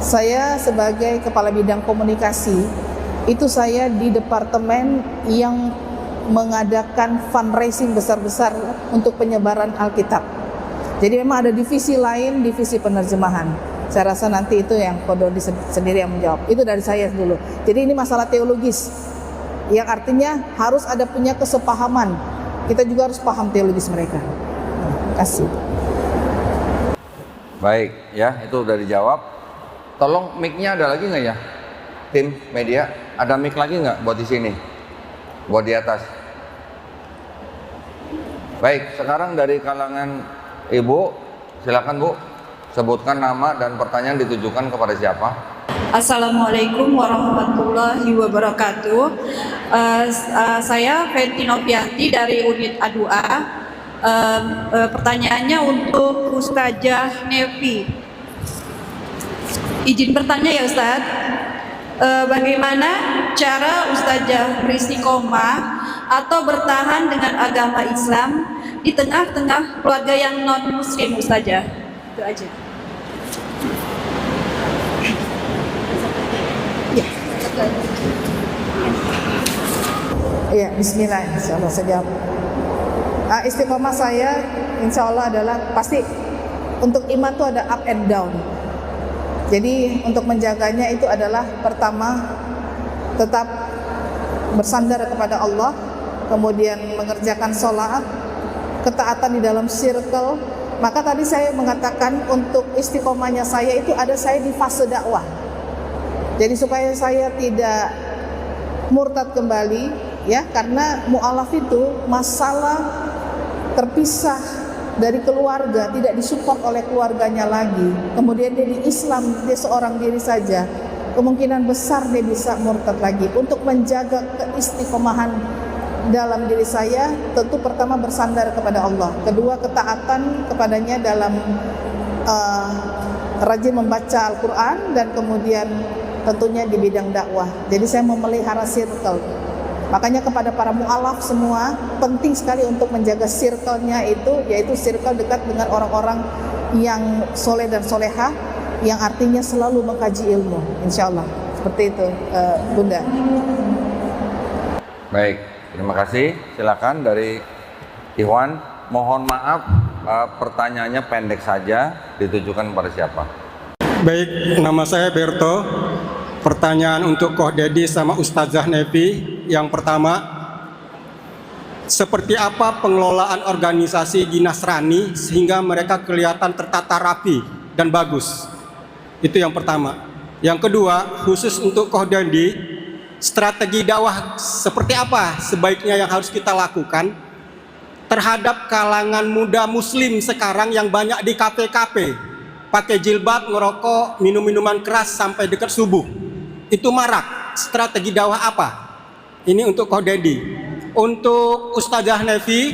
saya sebagai Kepala Bidang Komunikasi, itu saya di departemen yang mengadakan fundraising besar-besar untuk penyebaran Alkitab. Jadi memang ada divisi lain, divisi penerjemahan. Saya rasa nanti itu yang Pak Dodi sendiri yang menjawab. Itu dari saya dulu. Jadi ini masalah teologis, yang artinya harus ada punya kesepahaman. Kita juga harus paham teologis mereka. Terima kasih. Baik, ya itu udah dijawab. Tolong mic-nya ada lagi nggak ya? Tim media, ada mic lagi nggak buat di sini? Buat di atas. Baik, sekarang dari kalangan Ibu, silakan Bu, sebutkan nama dan pertanyaan ditujukan kepada siapa? Assalamualaikum warahmatullahi wabarakatuh. Saya Fenty Novianti dari unit A2A. Pertanyaannya untuk Ustazah Nevi. Izin bertanya ya Ustadz, bagaimana cara Ustazah beristiqomah atau bertahan dengan agama Islam di tengah-tengah keluarga yang non muslim Ustazah? Itu aja. Ya, bismillah, insya Allah saya jawab. Istiqomah saya insya Allah adalah pasti untuk iman itu ada up and down. Jadi untuk menjaganya itu adalah pertama tetap bersandar kepada Allah, kemudian mengerjakan sholat, ketaatan di dalam circle. Maka tadi saya mengatakan untuk istiqomahnya saya itu ada saya di fase dakwah. Jadi supaya saya tidak murtad kembali, ya, karena mu'alaf itu masalah terpisah dari keluarga, tidak disupport oleh keluarganya lagi, kemudian dia di Islam, dia seorang diri saja, kemungkinan besar dia bisa murtad lagi. Untuk menjaga keistiqomahan dalam diri saya, tentu pertama bersandar kepada Allah, kedua ketaatan kepadanya dalam rajin membaca Al-Quran, dan kemudian tentunya di bidang dakwah. Jadi saya memelihara circle. Makanya kepada para mu'alaf semua, penting sekali untuk menjaga circle-nya itu, yaitu circle dekat dengan orang-orang yang soleh dan solehah, yang artinya selalu mengkaji ilmu, insya Allah. Seperti itu, Bunda. Baik, terima kasih. Silakan dari Ikhwan. Mohon maaf, pertanyaannya pendek saja, ditujukan kepada siapa? Baik, nama saya Berto. Pertanyaan untuk Koh Dedi sama Ustazah Nevi. Yang pertama, seperti apa pengelolaan organisasi di Nasrani sehingga mereka kelihatan tertata rapi dan bagus? Itu yang pertama. Yang kedua, khusus untuk Koh Dedi, strategi dakwah seperti apa sebaiknya yang harus kita lakukan terhadap kalangan muda muslim sekarang yang banyak di kafe-kafe, pakai jilbab, ngerokok, minum minuman keras sampai dekat subuh. Itu marak. Strategi dakwah apa? Ini untuk Koh Dedi. Untuk Ustazah Nevi,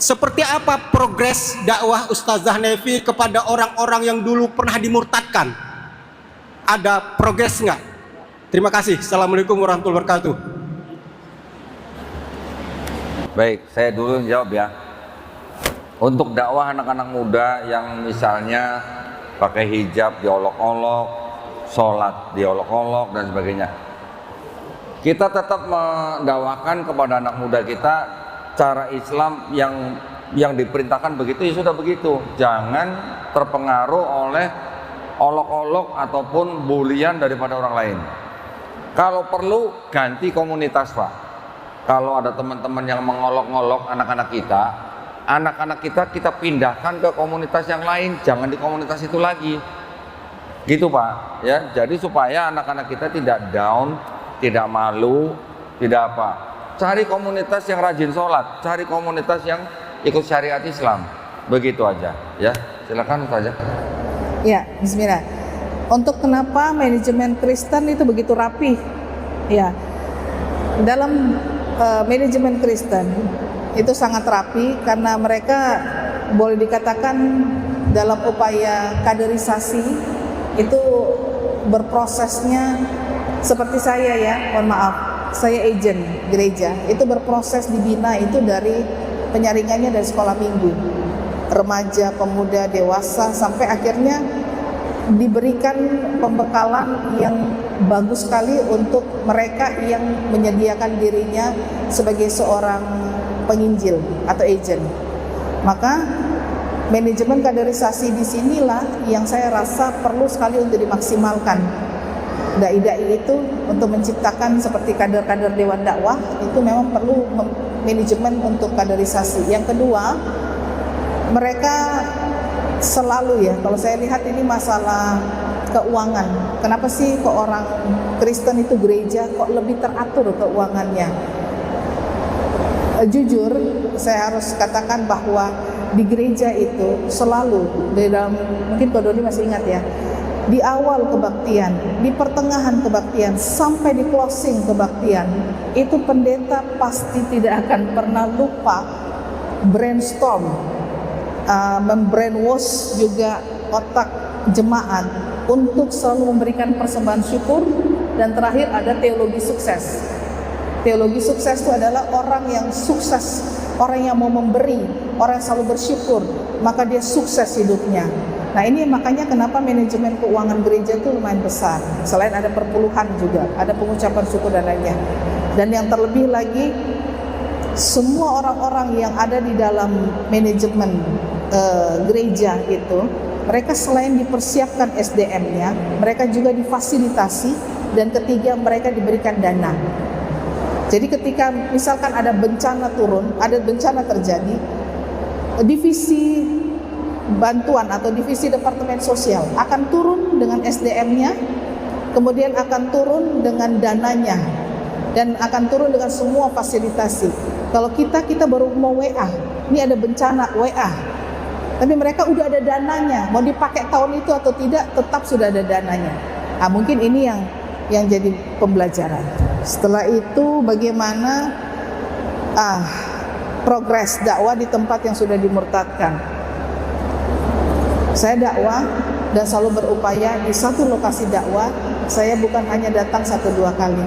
seperti apa progres dakwah Ustazah Nevi kepada orang-orang yang dulu pernah dimurtadkan? Ada progres nggak? Terima kasih. Assalamualaikum warahmatullahi wabarakatuh. Baik, saya dulu jawab ya. Untuk dakwah anak-anak muda yang misalnya pakai hijab diolok-olok, sholat diolok-olok dan sebagainya, kita tetap mendakwakan kepada anak muda kita cara Islam yang diperintahkan begitu, ya sudah begitu. Jangan terpengaruh oleh olok-olok ataupun bulian daripada orang lain. Kalau perlu ganti komunitas, Pak. Kalau ada teman-teman yang mengolok-olok anak-anak kita kita pindahkan ke komunitas yang lain, jangan di komunitas itu lagi. Gitu, Pak. Ya, jadi supaya anak-anak kita tidak down, tidak malu, tidak apa. Cari komunitas yang rajin sholat, cari komunitas yang ikut syariat Islam. Begitu aja, ya. Silakan saja. Ya, bismillah. Untuk kenapa manajemen Kristen itu begitu rapi? Ya, dalam manajemen Kristen itu sangat rapi karena mereka boleh dikatakan dalam upaya kaderisasi itu berprosesnya seperti saya, ya, mohon maaf, saya agent gereja, itu berproses dibina itu dari penyaringannya dari sekolah minggu, remaja, pemuda, dewasa, sampai akhirnya diberikan pembekalan yang bagus sekali untuk mereka yang menyediakan dirinya sebagai seorang penginjil atau agent. Maka manajemen kaderisasi di sinilah yang saya rasa perlu sekali untuk dimaksimalkan. Dai-dai itu untuk menciptakan seperti kader-kader dewan dakwah itu memang perlu manajemen untuk kaderisasi. Yang kedua, mereka selalu, ya, kalau saya lihat ini masalah keuangan. Kenapa sih kok orang Kristen itu gereja kok lebih teratur keuangannya? Jujur, saya harus katakan bahwa di gereja itu selalu di dalam, mungkin Ko Doni masih ingat ya, di awal kebaktian, di pertengahan kebaktian, sampai di closing kebaktian, itu pendeta pasti tidak akan pernah lupa brainstorm, membrainwash juga otak jemaat untuk selalu memberikan persembahan syukur. Dan terakhir ada teologi sukses. Teologi sukses itu adalah orang yang sukses, orang yang mau memberi, orang yang selalu bersyukur, maka dia sukses hidupnya. Nah, ini makanya kenapa manajemen keuangan gereja itu lumayan besar. Selain ada perpuluhan juga, ada pengucapan syukur dan lainnya. Dan yang terlebih lagi, semua orang-orang yang ada di dalam manajemen gereja itu, mereka selain dipersiapkan SDM-nya, mereka juga difasilitasi, dan ketiga mereka diberikan dana. Jadi ketika misalkan ada bencana turun, ada bencana terjadi, divisi bantuan atau divisi departemen sosial akan turun dengan SDM-nya, kemudian akan turun dengan dananya. dan akan turun dengan semua fasilitasi. Kalau kita baru mau WA, ini ada bencana WA, tapi mereka udah ada dananya, mau dipakai tahun itu atau tidak tetap sudah ada dananya. Mungkin ini yang jadi pembelajaran. Setelah itu bagaimana progres dakwah di tempat yang sudah dimurtadkan. Saya dakwah dan selalu berupaya di satu lokasi dakwah. Saya bukan hanya datang 1-2 kali,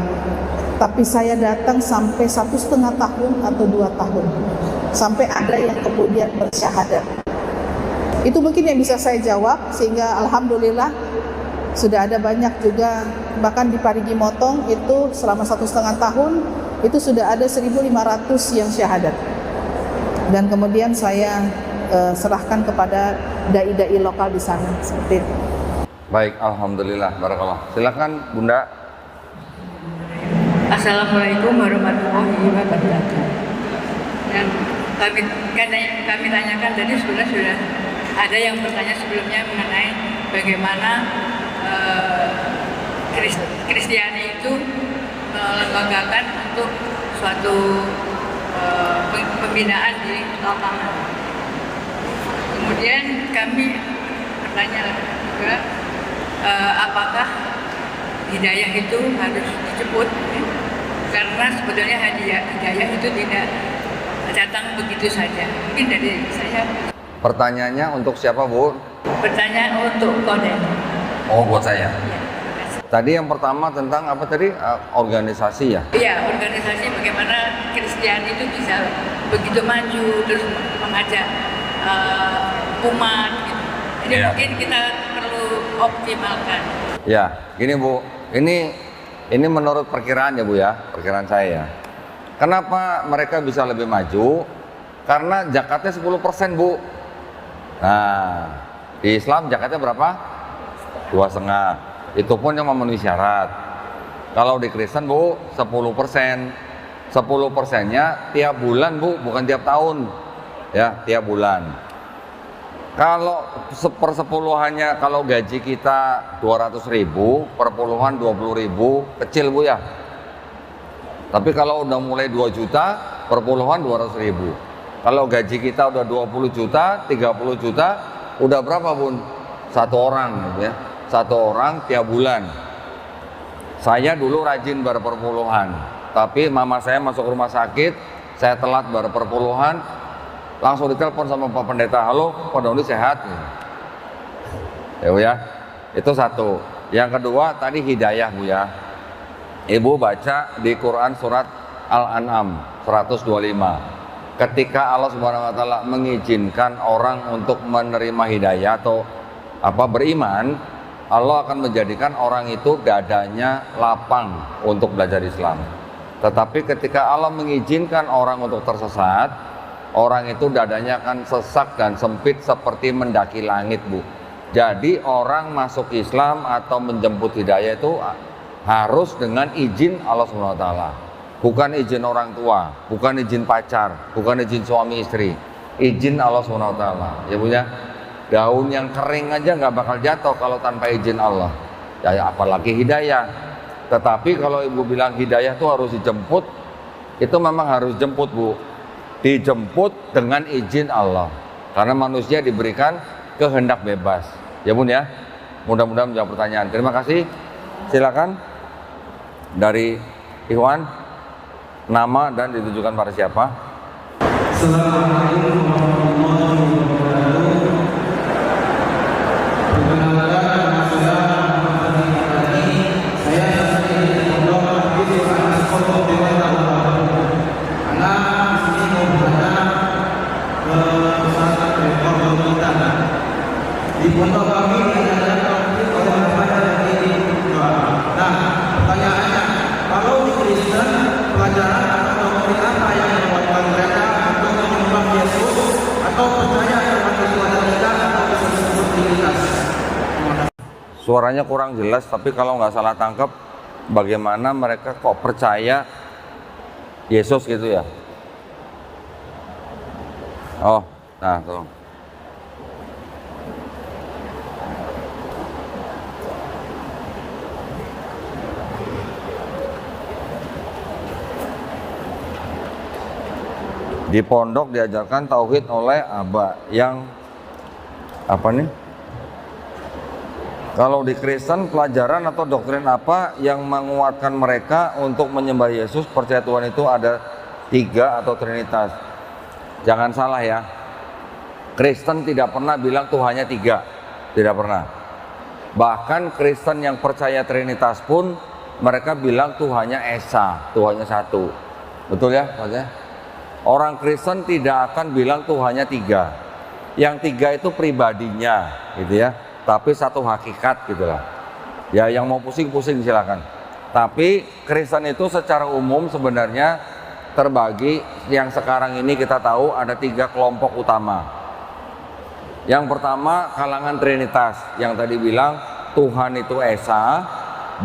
tapi saya datang sampai 1,5 tahun atau 2 tahun, sampai ada yang kemudian bersyahadat. Itu mungkin yang bisa saya jawab, sehingga alhamdulillah sudah ada banyak juga, bahkan di Parigi Motong itu selama 1,5 tahun itu sudah ada 1.500 yang syahadat. Dan kemudian saya serahkan kepada dai-dai lokal di sana, seperti itu. Baik, alhamdulillah, barakallah. Silakan Bunda. Assalamualaikum warahmatullahi wabarakatuh. Dan kami tanyakan tadi sudah ada yang bertanya sebelumnya mengenai bagaimana Kristiani itu melembagakan untuk suatu pembinaan di lapangan. Kemudian kami bertanya juga apakah hidayah itu harus dijemput, karena sebetulnya hidayah itu tidak datang begitu saja. Mungkin dari saya. Pertanyaannya untuk siapa, Bu? Pertanyaan untuk Koden. Oh, buat saya. Ya. Tadi yang pertama tentang apa tadi? Organisasi ya? Iya, organisasi bagaimana Kristiani itu bisa begitu maju terus mengajak umat gitu. Jadi mungkin kita perlu optimalkan. Ya, gini Bu, ini menurut perkiraan ya Bu ya, perkiraan saya ya. Kenapa mereka bisa lebih maju? Karena zakatnya 10% Bu. Nah, di Islam zakatnya berapa? 2,5. Itu pun yang memenuhi syarat. Kalau di Kristen Bu, 10%. 10%-nya tiap bulan Bu, bukan tiap tahun. Ya, tiap bulan. Kalau sepersepuluhannya, kalau gaji kita 200.000, perpuluhan 20.000, kecil Bu ya. Tapi kalau udah mulai 2 juta, perpuluhan 200.000. Kalau gaji kita udah 20 juta, 30 juta, udah berapa Bun? 1 orang gitu ya. 1 orang tiap bulan. Saya dulu rajin berperpuluhan, tapi mama saya masuk rumah sakit, saya telat berperpuluhan, langsung ditelepon sama Pak Pendeta, halo Pak Doni sehat? Ya Bu ya, itu satu. Yang kedua tadi hidayah Bu ya. Ibu baca di Quran surat Al-An'am 125. Ketika Allah Subhanahu wa taala mengizinkan orang untuk menerima hidayah atau beriman, Allah akan menjadikan orang itu dadanya lapang untuk belajar Islam. Tetapi ketika Allah mengizinkan orang untuk tersesat, orang itu dadanya akan sesak dan sempit seperti mendaki langit Bu. Jadi orang masuk Islam atau menjemput hidayah itu harus dengan izin Allah Subhanahu wa taala. Bukan izin orang tua, bukan izin pacar, bukan izin suami istri. Izin Allah Subhanahu wa taala. Ya Bu ya. Daun yang kering aja nggak bakal jatuh kalau tanpa izin Allah. Ya apalagi hidayah. Tetapi kalau ibu bilang hidayah itu harus dijemput, itu memang harus jemput Bu. Dijemput dengan izin Allah. Karena manusia diberikan kehendak bebas. Ya Bun ya. Mudah-mudahan menjawab pertanyaan. Terima kasih. Silakan dari Ikhwan, nama dan ditujukan pada siapa? Assalamualaikum warahmatullahi wabarakatuh. Di pondok kami ada pertanyaannya, kalau di Kristen pelajaran atau teori apa yang membuatkan mereka untuk menyembah Yesus atau percaya kepada Tuhan Allah atau disebut Trinitas? Suaranya kurang jelas, tapi kalau nggak salah tangkap, bagaimana mereka kok percaya Yesus gitu ya? Oh, nah tolong. Di pondok diajarkan tauhid oleh aba yang apa nih? Kalau di Kristen pelajaran atau doktrin apa yang menguatkan mereka untuk menyembah Yesus, percaya Tuhan itu ada 3 atau Trinitas? Jangan salah ya, Kristen tidak pernah bilang Tuhannya 3, tidak pernah. Bahkan Kristen yang percaya Trinitas pun mereka bilang Tuhannya Esa, Tuhannya 1. Betul ya maksudnya? Orang Kristen tidak akan bilang Tuhannya 3. Yang 3 itu pribadinya gitu ya, tapi satu hakikat gitulah. Ya yang mau pusing-pusing silakan. Tapi Kristen itu secara umum sebenarnya terbagi, yang sekarang ini kita tahu ada 3 kelompok utama. Yang pertama kalangan Trinitas, yang tadi bilang Tuhan itu Esa,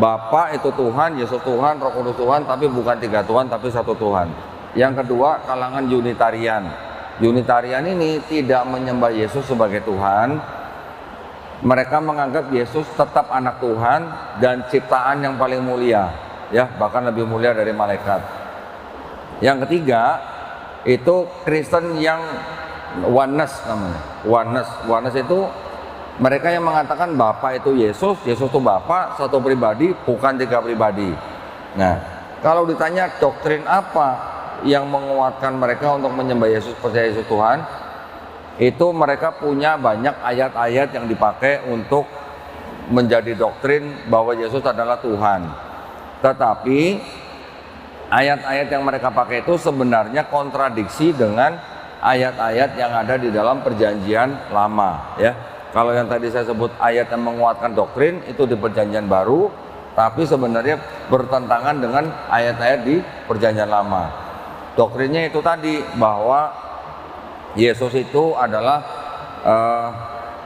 Bapa itu Tuhan, Yesus Tuhan, Roh Kudus Tuhan, tapi bukan 3 Tuhan tapi 1 Tuhan. Yang kedua kalangan Unitarian. Unitarian ini tidak menyembah Yesus sebagai Tuhan. Mereka menganggap Yesus tetap anak Tuhan dan ciptaan yang paling mulia, ya, bahkan lebih mulia dari malaikat. Yang ketiga itu Kristen yang oneness namanya. Oneness itu mereka yang mengatakan Bapa itu Yesus, Yesus itu Bapa, satu pribadi, bukan 3 pribadi. Nah, kalau ditanya doktrin apa yang menguatkan mereka untuk menyembah Yesus, percaya Yesus Tuhan, itu mereka punya banyak ayat-ayat yang dipakai untuk menjadi doktrin bahwa Yesus adalah Tuhan. Tetapi ayat-ayat yang mereka pakai itu sebenarnya kontradiksi dengan ayat-ayat yang ada di dalam Perjanjian Lama, ya. Kalau yang tadi saya sebut ayat yang menguatkan doktrin itu di Perjanjian Baru, tapi sebenarnya bertentangan dengan ayat-ayat di Perjanjian Lama. Doktrinnya itu tadi bahwa Yesus itu adalah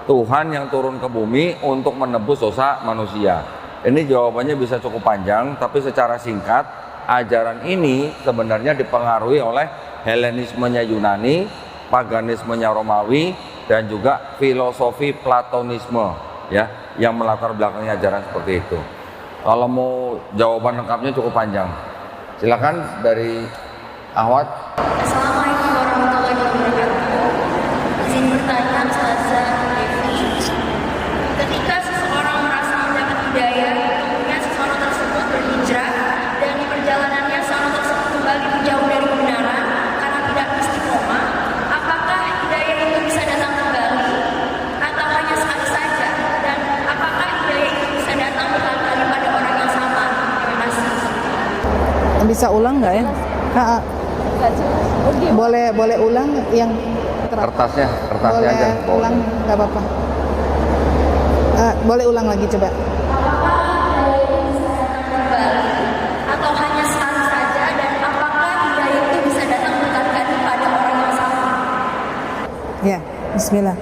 Tuhan yang turun ke bumi untuk menebus dosa manusia. Ini jawabannya bisa cukup panjang, tapi secara singkat, ajaran ini sebenarnya dipengaruhi oleh Helenismenya Yunani, paganismenya Romawi, dan juga filosofi Platonisme, ya, yang melatar belakangi ajaran seperti itu. Kalau mau jawaban lengkapnya cukup panjang. Silakan dari Ahwat. Assalamualaikum warahmatullahi wabarakatuh. Izin bertanya Ustazah Devi. Ketika seseorang merasa mendapat hidayah, kemudian seseorang tersebut berhijrah dan di perjalanannya seseorang tersebut kembali menjauh dari kebenaran karena tidak istiqomah, apakah hidayah itu bisa datang kembali atau hanya sekali saja? Dan apakah hidayah itu bisa datang berkali-kali pada orang yang sama? Terima kasih. Bisa ulang nggak ya? Boleh ulang yang kertasnya boleh aja. Ulang nggak apa-apa. Boleh ulang lagi coba. Apakah hidayah itu bisa datang kembali atau hanya sekali saja, dan apakah hidayah itu bisa datang berkali-kali pada orang yang sama? Ya, bismillah.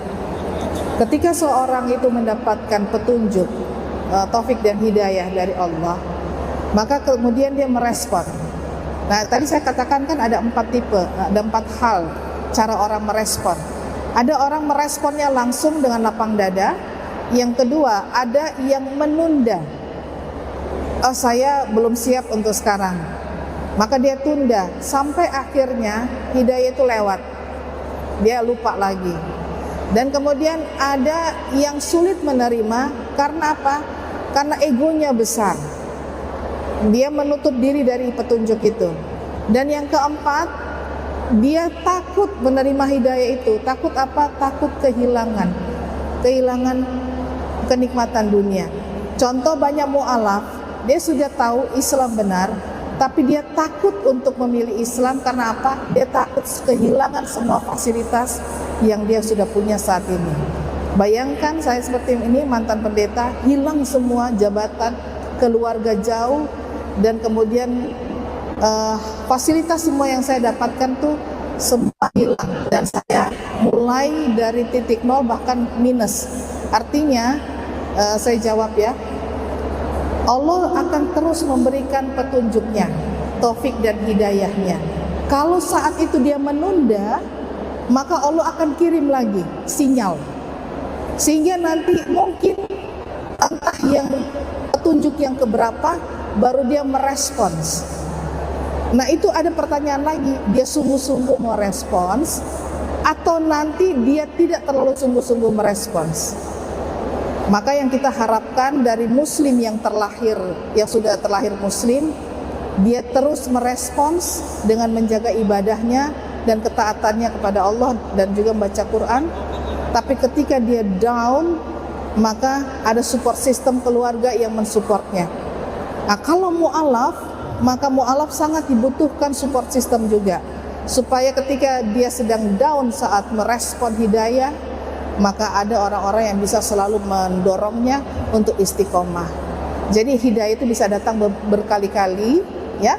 Ketika seorang itu mendapatkan petunjuk, taufik dan hidayah dari Allah, maka kemudian dia merespon. Nah, tadi saya katakan kan ada 4 tipe, ada 4 hal cara orang merespon. Ada orang meresponnya langsung dengan lapang dada. Yang kedua, ada yang menunda. Oh, saya belum siap untuk sekarang. Maka dia tunda sampai akhirnya hidayah itu lewat. Dia lupa lagi. Dan kemudian ada yang sulit menerima karena apa? Karena egonya besar. Dia menutup diri dari petunjuk itu. Dan yang keempat, dia takut menerima hidayah itu. Takut apa? Takut kehilangan kenikmatan dunia. Contoh, banyak mu'alaf, dia sudah tahu Islam benar, tapi dia takut untuk memilih Islam. Karena apa? Dia takut kehilangan semua fasilitas yang dia sudah punya saat ini. Bayangkan saya seperti ini, mantan pendeta, hilang semua jabatan, keluarga jauh, dan kemudian fasilitas semua yang saya dapatkan tuh semua hilang, dan saya mulai dari titik nol bahkan minus. Artinya saya jawab ya, Allah akan terus memberikan petunjuknya, taufik dan hidayahnya. Kalau saat itu dia menunda, maka Allah akan kirim lagi sinyal, sehingga nanti mungkin entah yang petunjuk yang keberapa baru dia merespons. Nah itu ada pertanyaan lagi, dia sungguh-sungguh merespons atau nanti dia tidak terlalu sungguh-sungguh merespons. Maka yang kita harapkan dari muslim yang terlahir, yang sudah terlahir muslim, dia terus merespons dengan menjaga ibadahnya dan ketaatannya kepada Allah dan juga membaca Quran. Tapi ketika dia down, maka ada support system keluarga yang mensupportnya. Nah kalau mu'alaf, maka mu'alaf sangat dibutuhkan support system juga, supaya ketika dia sedang down saat merespon hidayah, maka ada orang-orang yang bisa selalu mendorongnya untuk istiqomah. Jadi hidayah itu bisa datang berkali-kali, ya,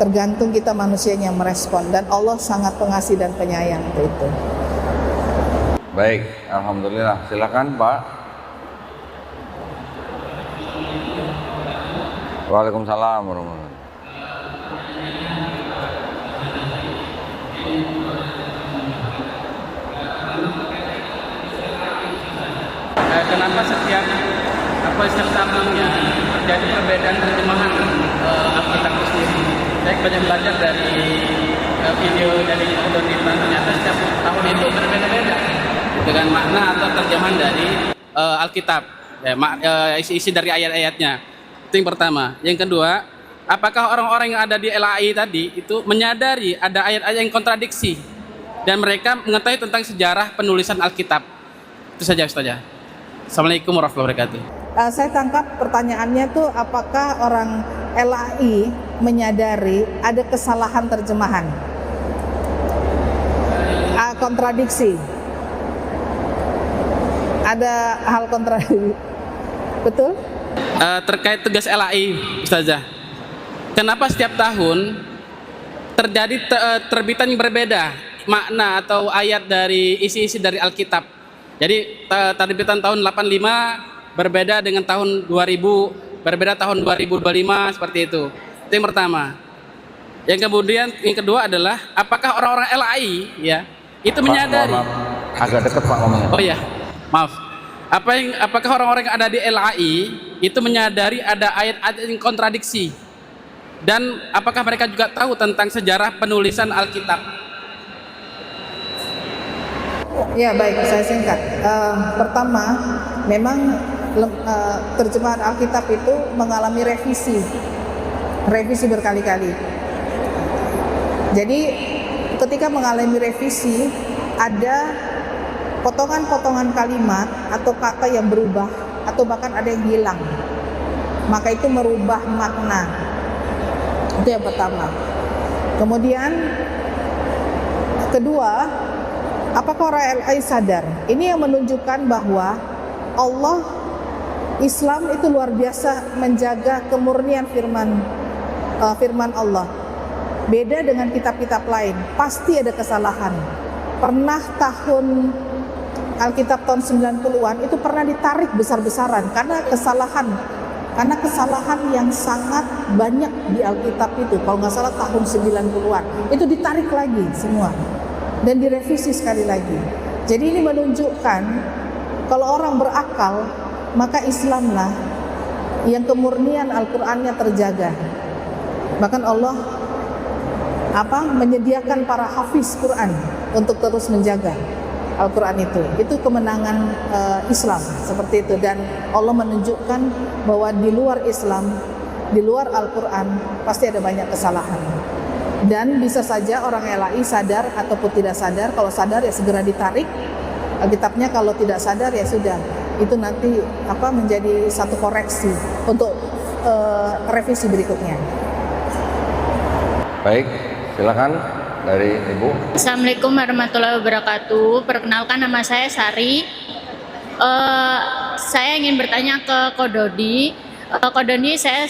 tergantung kita manusianya yang merespon, dan Allah sangat pengasih dan penyayang untuk itu. Baik, alhamdulillah. Silakan Pak. Waalaikumsalam warahmatullahi wabarakatuh. Kenapa setiap tahunnya terjadi perbedaan terjemahan Alkitab itu sendiri? Saya banyak belajar dari video dari Kodonita, ternyata setiap tahun itu berbeda-beda dengan makna atau terjemahan dari Alkitab, isi dari ayat-ayatnya. Itu yang pertama. Yang kedua, apakah orang-orang yang ada di LAI tadi itu menyadari ada ayat-ayat yang kontradiksi dan mereka mengetahui tentang sejarah penulisan Alkitab? Itu saja Ustazah. Assalamualaikum warahmatullahi wabarakatuh. Saya tangkap pertanyaannya tuh, apakah orang LAI menyadari ada kesalahan terjemahan, kontradiksi, ada hal kontradiksi, betul? Terkait tugas LAI, Ustazah, kenapa setiap tahun terjadi terbitan yang berbeda makna atau ayat dari isi-isi dari Alkitab? Jadi terbitan tahun 85 berbeda dengan tahun 2000, berbeda tahun 2025, seperti itu. Itu yang pertama. Yang kemudian yang kedua adalah apakah orang-orang LAI ya itu menyadari? Maaf, agak dekat Pak ngomongnya. Oh ya, maaf. Apakah orang-orang yang ada di LAI itu menyadari ada ayat-ayat yang kontradiksi? Dan apakah mereka juga tahu tentang sejarah penulisan Alkitab? Ya baik, saya singkat. Pertama, memang terjemahan Alkitab itu mengalami revisi berkali-kali. Jadi ketika mengalami revisi, ada potongan-potongan kalimat atau kata yang berubah atau bahkan ada yang hilang, maka itu merubah makna. Itu yang pertama. Kemudian kedua, apakah orang LAI sadar? Ini yang menunjukkan bahwa Allah, Islam itu luar biasa menjaga kemurnian firman Allah. Beda dengan kitab-kitab lain, pasti ada kesalahan. Pernah tahun Alkitab tahun 90-an itu pernah ditarik besar-besaran karena kesalahan yang sangat banyak di Alkitab itu. Kalau nggak salah tahun 90-an itu ditarik lagi semua dan direvisi sekali lagi. Jadi ini menunjukkan kalau orang berakal, maka Islamlah yang kemurnian Al-Qur'annya terjaga. Bahkan Allah menyediakan para hafiz Quran untuk terus menjaga Al-Quran itu. Itu kemenangan Islam seperti itu. Dan Allah menunjukkan bahwa di luar Islam, di luar Al-Quran pasti ada banyak kesalahan. Dan bisa saja orang LAI sadar ataupun tidak sadar. Kalau sadar ya segera ditarik Alkitabnya, kalau tidak sadar ya sudah, itu nanti menjadi satu koreksi untuk revisi berikutnya. Baik, silakan dari Ibu. Assalamualaikum warahmatullahi wabarakatuh. Perkenalkan, nama saya Sari. Saya ingin bertanya ke Kododi. Kododi, saya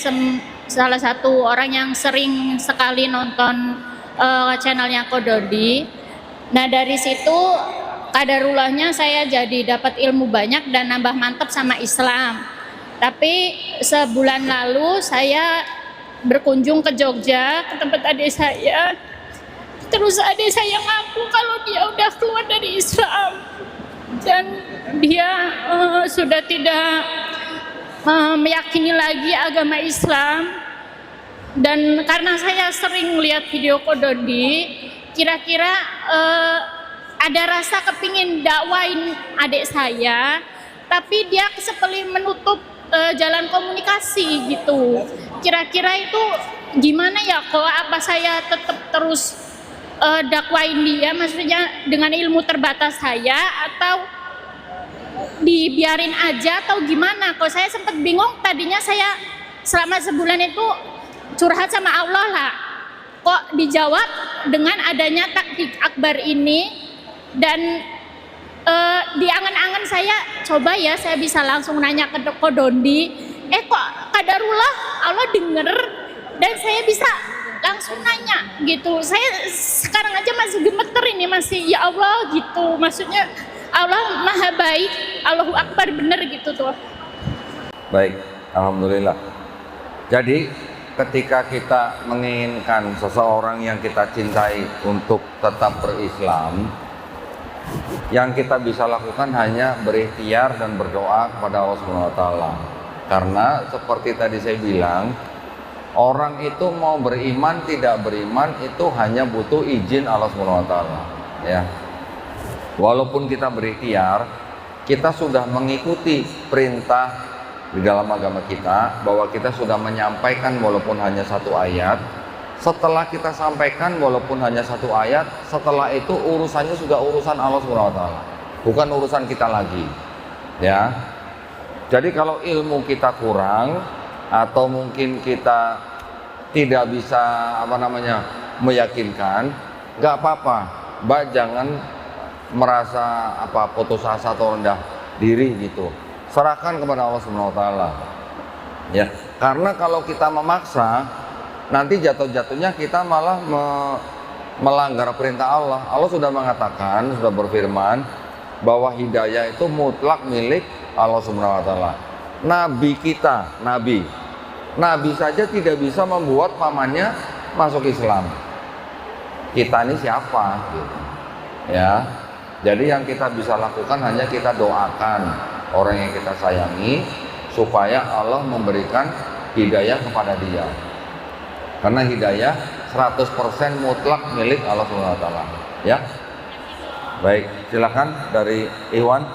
salah satu orang yang sering sekali nonton channelnya Kododi. Nah, dari situ kadarulahnya saya jadi dapat ilmu banyak dan nambah mantap sama Islam. Tapi sebulan lalu saya berkunjung ke Jogja ke tempat adik saya. Terus adik saya ngaku kalau dia udah keluar dari Islam dan dia sudah tidak meyakini lagi agama Islam. Dan karena saya sering lihat video Ko Dondi, kira-kira ada rasa kepingin dakwain adik saya, tapi dia seperti menutup jalan komunikasi gitu. Kira-kira itu gimana ya kok? Apa saya tetap terus dakwain dia, maksudnya dengan ilmu terbatas saya, atau dibiarin aja atau gimana? Kok saya sempat bingung. Tadinya saya selama sebulan itu curhat sama Allah lah, kok dijawab dengan adanya taktik akbar ini. Dan di angan-angan saya, coba ya saya bisa langsung nanya ke Ko Dondi, kok kadarullah Allah denger dan saya bisa langsung nanya gitu. Saya sekarang aja masih gemeter ini, masih ya Allah gitu, maksudnya Allah maha baik, Allahu Akbar, bener gitu tuh. Baik, alhamdulillah. Jadi ketika kita menginginkan seseorang yang kita cintai untuk tetap berislam, yang kita bisa lakukan hanya berikhtiar dan berdoa kepada Allah Subhanahu wa taala. Karena seperti tadi saya bilang, orang itu mau beriman tidak beriman itu hanya butuh izin Allah Subhanahu wa taala, ya. Walaupun kita berikhtiar, kita sudah mengikuti perintah di dalam agama kita bahwa kita sudah menyampaikan walaupun hanya satu ayat. Setelah kita sampaikan walaupun hanya satu ayat, setelah itu urusannya sudah urusan Allah Subhanahu wa taala, bukan urusan kita lagi, ya. Jadi kalau ilmu kita kurang atau mungkin kita tidak bisa meyakinkan, nggak apa-apa, Mbak, jangan merasa putus asa atau rendah diri gitu. Serahkan kepada Allah Subhanahu wa taala. Ya, karena kalau kita memaksa, nanti jatuh-jatuhnya kita malah melanggar perintah Allah. Allah sudah mengatakan, sudah berfirman bahwa hidayah itu mutlak milik Allah Subhanahu wa taala. Nabi kita, nabi saja tidak bisa membuat pamannya masuk Islam. Kita ini siapa gitu. Ya. Jadi yang kita bisa lakukan hanya kita doakan orang yang kita sayangi supaya Allah memberikan hidayah kepada dia. Karena hidayah 100% mutlak milik Allah Subhanahu wa taala, ya. Baik, silakan dari Iwan.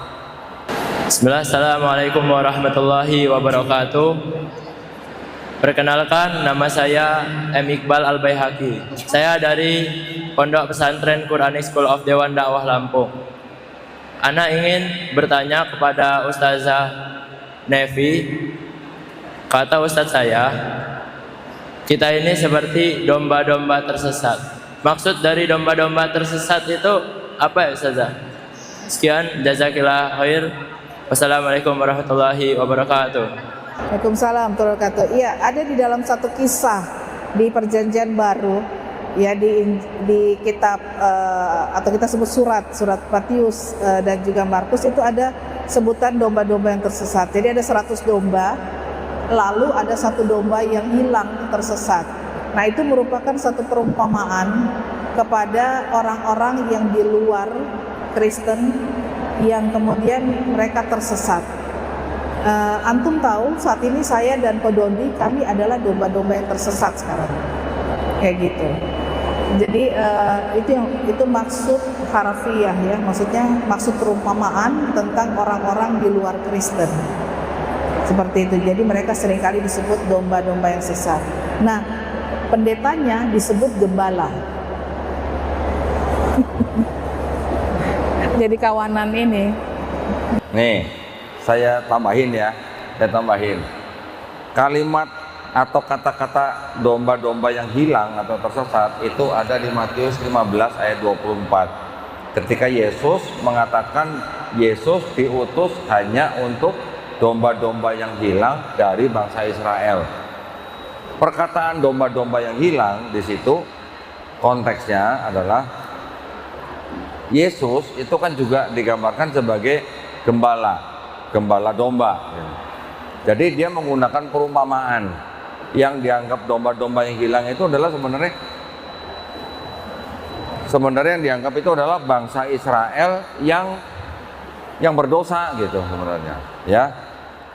Bismillah, Assalamualaikum warahmatullahi wabarakatuh. Perkenalkan, nama saya M. Iqbal Al-Baihaqi. Saya dari Pondok Pesantren Quranic School of Dewan Dakwah Lampung. Ana ingin bertanya kepada Ustazah Nevi. Kata Ustadz saya, kita ini seperti domba-domba tersesat. Maksud dari domba-domba tersesat itu apa ya Ustazah? Sekian, jazakillah khair. Wassalamualaikum warahmatullahi wabarakatuh. Waalaikumsalam warahmatullahi wabarakatuh. Iya, ada di dalam satu kisah di Perjanjian Baru, ya, di kitab atau kita sebut surat Matius dan juga Markus, itu ada sebutan domba-domba yang tersesat. Jadi ada 100 domba, lalu ada satu domba yang hilang tersesat. Nah, itu merupakan satu perumpamaan kepada orang-orang yang di luar Kristen yang kemudian mereka tersesat. Antum tahu saat ini saya dan Ko Dondi, kami adalah domba-domba yang tersesat sekarang, kayak gitu. Jadi itu maksud harafiah, ya, maksudnya maksud perumpamaan tentang orang-orang di luar Kristen, seperti itu. Jadi mereka seringkali disebut domba-domba yang sesat. Nah, pendetanya disebut gembala. Jadi kawanan ini. Nih, saya tambahin. Kalimat atau kata-kata domba-domba yang hilang atau tersesat itu ada di Matius 15 ayat 24. Ketika Yesus mengatakan Yesus diutus hanya untuk domba-domba yang hilang dari bangsa Israel. Perkataan domba-domba yang hilang di situ konteksnya adalah Yesus itu kan juga digambarkan sebagai gembala domba. Jadi dia menggunakan perumpamaan yang dianggap domba-domba yang hilang itu adalah sebenarnya yang dianggap itu adalah bangsa Israel yang berdosa gitu sebenarnya, ya.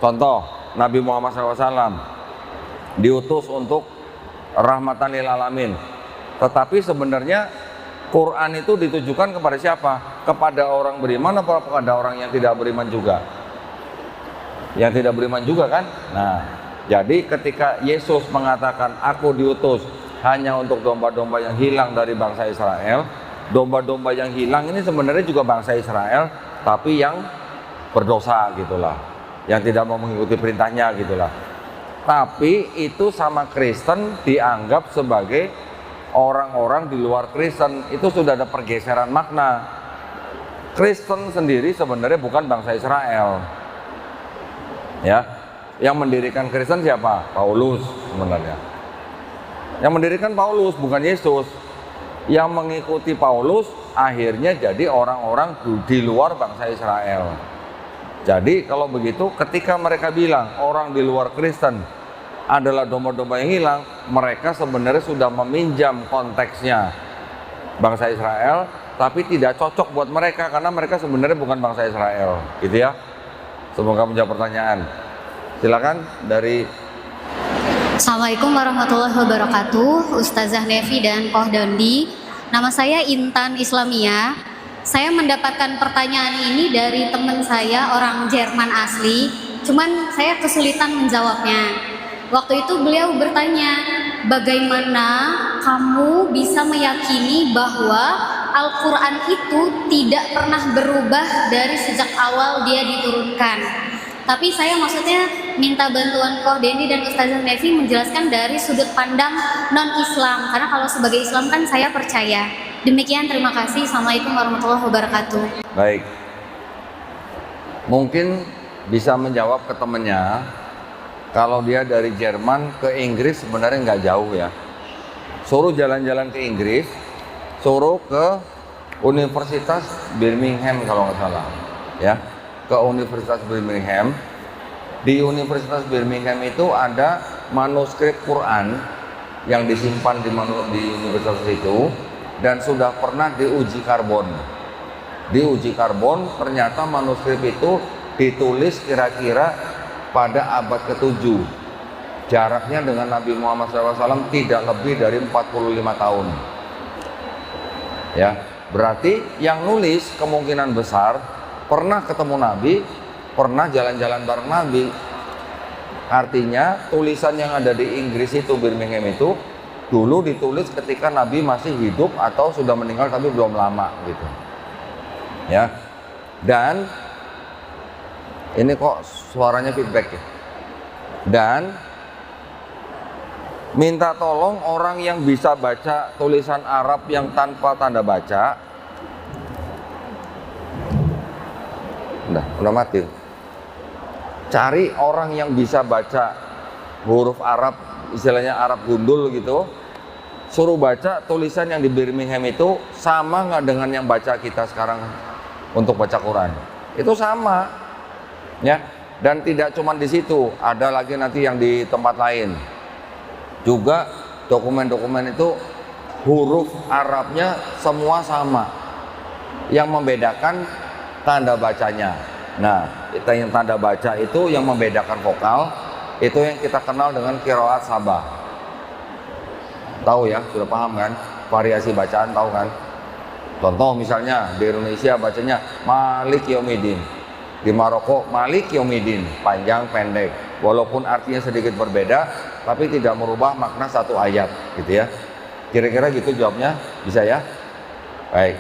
Contoh, Nabi Muhammad SAW diutus untuk rahmatan lil alamin. Tetapi sebenarnya Quran itu ditujukan kepada siapa? Kepada orang beriman apa kepada orang yang tidak beriman juga? Yang tidak beriman juga kan? Nah, jadi ketika Yesus mengatakan aku diutus hanya untuk domba-domba yang hilang dari bangsa Israel, domba-domba yang hilang ini sebenarnya juga bangsa Israel, tapi yang berdosa gitulah, yang tidak mau mengikuti perintahnya gitulah. Tapi itu sama Kristen dianggap sebagai orang-orang di luar Kristen. Itu sudah ada pergeseran makna. Kristen sendiri sebenarnya bukan bangsa Israel. Ya, yang mendirikan Kristen siapa? Paulus sebenarnya. Yang mendirikan Paulus bukan Yesus. Yang mengikuti Paulus akhirnya jadi orang-orang di luar bangsa Israel. Jadi kalau begitu ketika mereka bilang orang di luar Kristen adalah domba-domba yang hilang, mereka sebenarnya sudah meminjam konteksnya bangsa Israel, tapi tidak cocok buat mereka karena mereka sebenarnya bukan bangsa Israel, gitu ya. Semoga menjawab pertanyaan. Silakan dari. Assalamualaikum warahmatullahi wabarakatuh, Ustazah Nevi dan Koh Dondi. Nama saya Intan Islamia. Saya mendapatkan pertanyaan ini dari teman saya orang Jerman asli, cuman saya kesulitan menjawabnya. Waktu itu beliau bertanya, bagaimana kamu bisa meyakini bahwa Al-Quran itu tidak pernah berubah dari sejak awal dia diturunkan? Tapi saya maksudnya minta bantuan Koh Dendi dan Ustazah Nevi menjelaskan dari sudut pandang non-Islam, karena kalau sebagai Islam kan saya percaya. Demikian, terima kasih. Assalamualaikum warahmatullahi wabarakatuh. Baik, mungkin bisa menjawab ke temennya. Kalau dia dari Jerman ke Inggris sebenarnya nggak jauh ya. Suruh jalan-jalan ke Inggris, suruh ke Universitas Birmingham kalau nggak salah, ya, ke Universitas Birmingham. Di Universitas Birmingham itu ada manuskrip Quran yang disimpan di universitas itu dan sudah pernah diuji karbon. Diuji karbon, ternyata manuskrip itu ditulis kira-kira pada abad ke-7. Jaraknya dengan Nabi Muhammad SAW tidak lebih dari 45 tahun. Ya, berarti yang nulis kemungkinan besar pernah ketemu Nabi, pernah jalan-jalan bareng Nabi. Artinya tulisan yang ada di Inggris itu, Birmingham itu, dulu ditulis ketika Nabi masih hidup atau sudah meninggal tapi belum lama gitu. Ya. Dan ini kok suaranya feedback ya. Dan minta tolong orang yang bisa baca tulisan Arab yang tanpa tanda baca. Udah mati. Cari orang yang bisa baca huruf Arab, istilahnya Arab gundul gitu. Suruh baca tulisan yang di Birmingham itu sama nggak dengan yang baca kita sekarang untuk baca Quran. Itu sama, ya. Dan tidak cuma di situ, ada lagi nanti yang di tempat lain. Juga dokumen-dokumen itu huruf Arabnya semua sama. Yang membedakan tanda bacanya. Nah, kita yang tanda baca itu yang membedakan vokal, itu yang kita kenal dengan qiraat sabah. Tahu ya, sudah paham kan? Variasi bacaan tahu kan? Contoh misalnya di Indonesia bacanya Malik Yaumiddin. Di Maroko Malik Yaumiddin, panjang pendek. Walaupun artinya sedikit berbeda, tapi tidak merubah makna satu ayat, gitu ya. Kira-kira gitu jawabnya, bisa ya? Baik,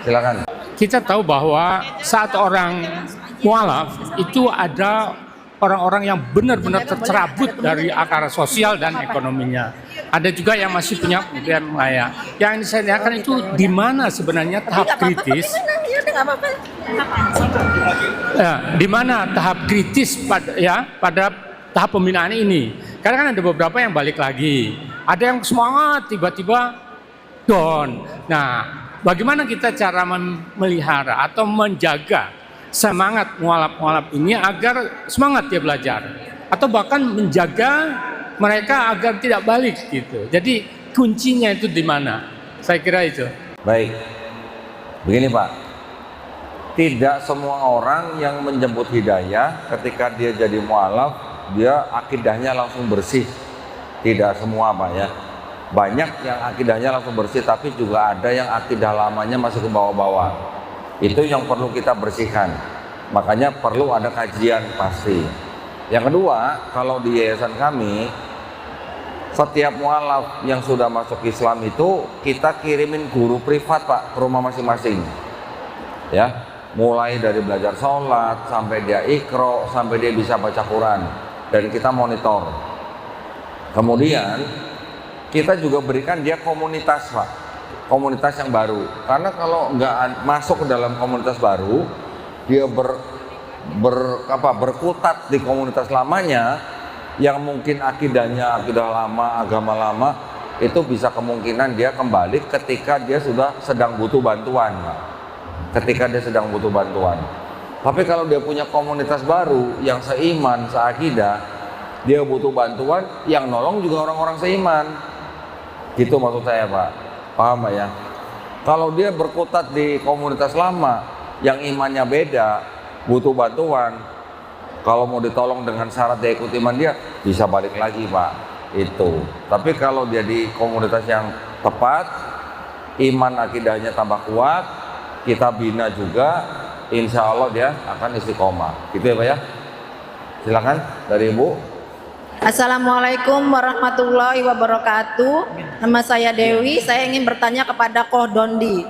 silakan. Kita tahu bahwa saat orang mualaf itu ada orang-orang yang benar-benar tercerabut dari akar sosial dan ekonominya. Ada juga yang masih punya kemudian layak. Yang saya tanyakan itu di mana sebenarnya tahap kritis? Ya, di mana tahap kritis pada tahap pembinaan ini? Karena kan ada beberapa yang balik lagi. Ada yang semangat tiba-tiba down. Nah, bagaimana kita cara memelihara atau menjaga semangat mualaf-mualaf ini agar semangat dia belajar, atau bahkan menjaga mereka agar tidak balik gitu. Jadi kuncinya itu di mana? Saya kira itu. Baik, begini Pak, tidak semua orang yang menjemput hidayah ketika dia jadi mualaf dia akidahnya langsung bersih. Tidak semua Pak ya. Banyak yang akidahnya langsung bersih, tapi juga ada yang akidah lamanya masih ke bawah-bawah. Itu yang perlu kita bersihkan. Makanya perlu ada kajian pasti. Yang kedua, kalau di yayasan kami, setiap mualaf yang sudah masuk Islam itu kita kirimin guru privat Pak ke rumah masing-masing. Ya, mulai dari belajar sholat sampai dia ikro, sampai dia bisa baca Quran, dan kita monitor. Kemudian kita juga berikan dia komunitas Pak, komunitas yang baru. Karena kalau nggak masuk ke dalam komunitas baru, dia berkutat di komunitas lamanya, yang mungkin akidahnya akidah lama, agama lama, itu bisa kemungkinan dia kembali ketika dia sudah sedang butuh bantuan Pak. Ketika dia sedang butuh bantuan. Tapi kalau dia punya komunitas baru yang seiman, seakidah, dia butuh bantuan, yang nolong juga orang-orang seiman. Gitu maksud saya Pak. Paham Pak ya? Kalau dia berkutat di komunitas lama yang imannya beda, butuh bantuan, kalau mau ditolong dengan syarat dia ikut iman dia, bisa balik lagi Pak. Itu. Tapi kalau dia di komunitas yang tepat, iman akidahnya tambah kuat, kita bina juga, insya Allah dia akan istiqomah. Gitu ya Pak ya. Silakan dari Ibu. Assalamualaikum warahmatullahi wabarakatuh. Nama saya Dewi. Saya ingin bertanya kepada Koh Dondi.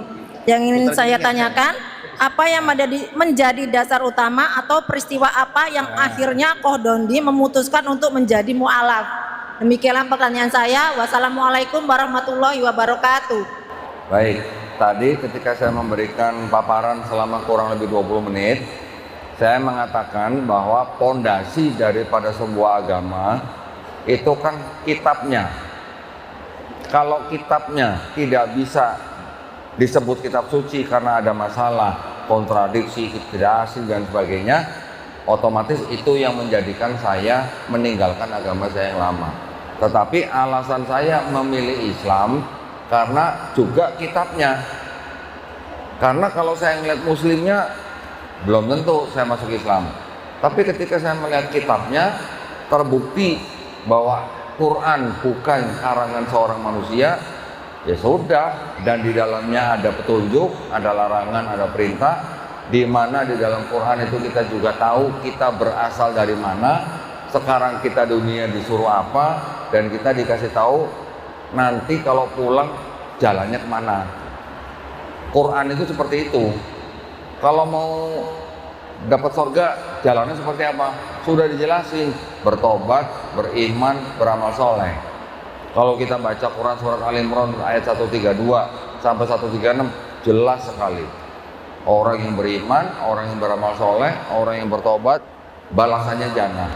Yang ingin saya tanyakan, apa yang menjadi dasar utama atau peristiwa apa yang akhirnya Koh Dondi memutuskan untuk menjadi mu'alaf? Demikianlah pertanyaan saya. Wassalamualaikum warahmatullahi wabarakatuh. Baik, tadi ketika saya memberikan paparan selama kurang lebih 20 menit, saya mengatakan bahwa pondasi daripada sebuah agama itu kan kitabnya. Kalau kitabnya tidak bisa disebut kitab suci karena ada masalah, kontradiksi, tidak asing dan sebagainya, otomatis itu yang menjadikan saya meninggalkan agama saya yang lama. Tetapi alasan saya memilih Islam karena juga kitabnya. Karena kalau saya melihat muslimnya, belum tentu saya masuk Islam. Tapi ketika saya melihat kitabnya, terbukti bahwa Quran bukan karangan seorang manusia, ya sudah. Dan di dalamnya ada petunjuk, ada larangan, ada perintah, di mana di dalam Quran itu kita juga tahu kita berasal dari mana, sekarang kita dunia disuruh apa, dan kita dikasih tahu nanti kalau pulang jalannya kemana. Quran itu seperti itu. Kalau mau dapat surga, jalannya seperti apa? Sudah dijelasin, bertobat, beriman, beramal soleh. Kalau kita baca Quran surat Al-Imran ayat 132 sampai 136, jelas sekali. Orang yang beriman, orang yang beramal soleh, orang yang bertobat, balasannya jannah.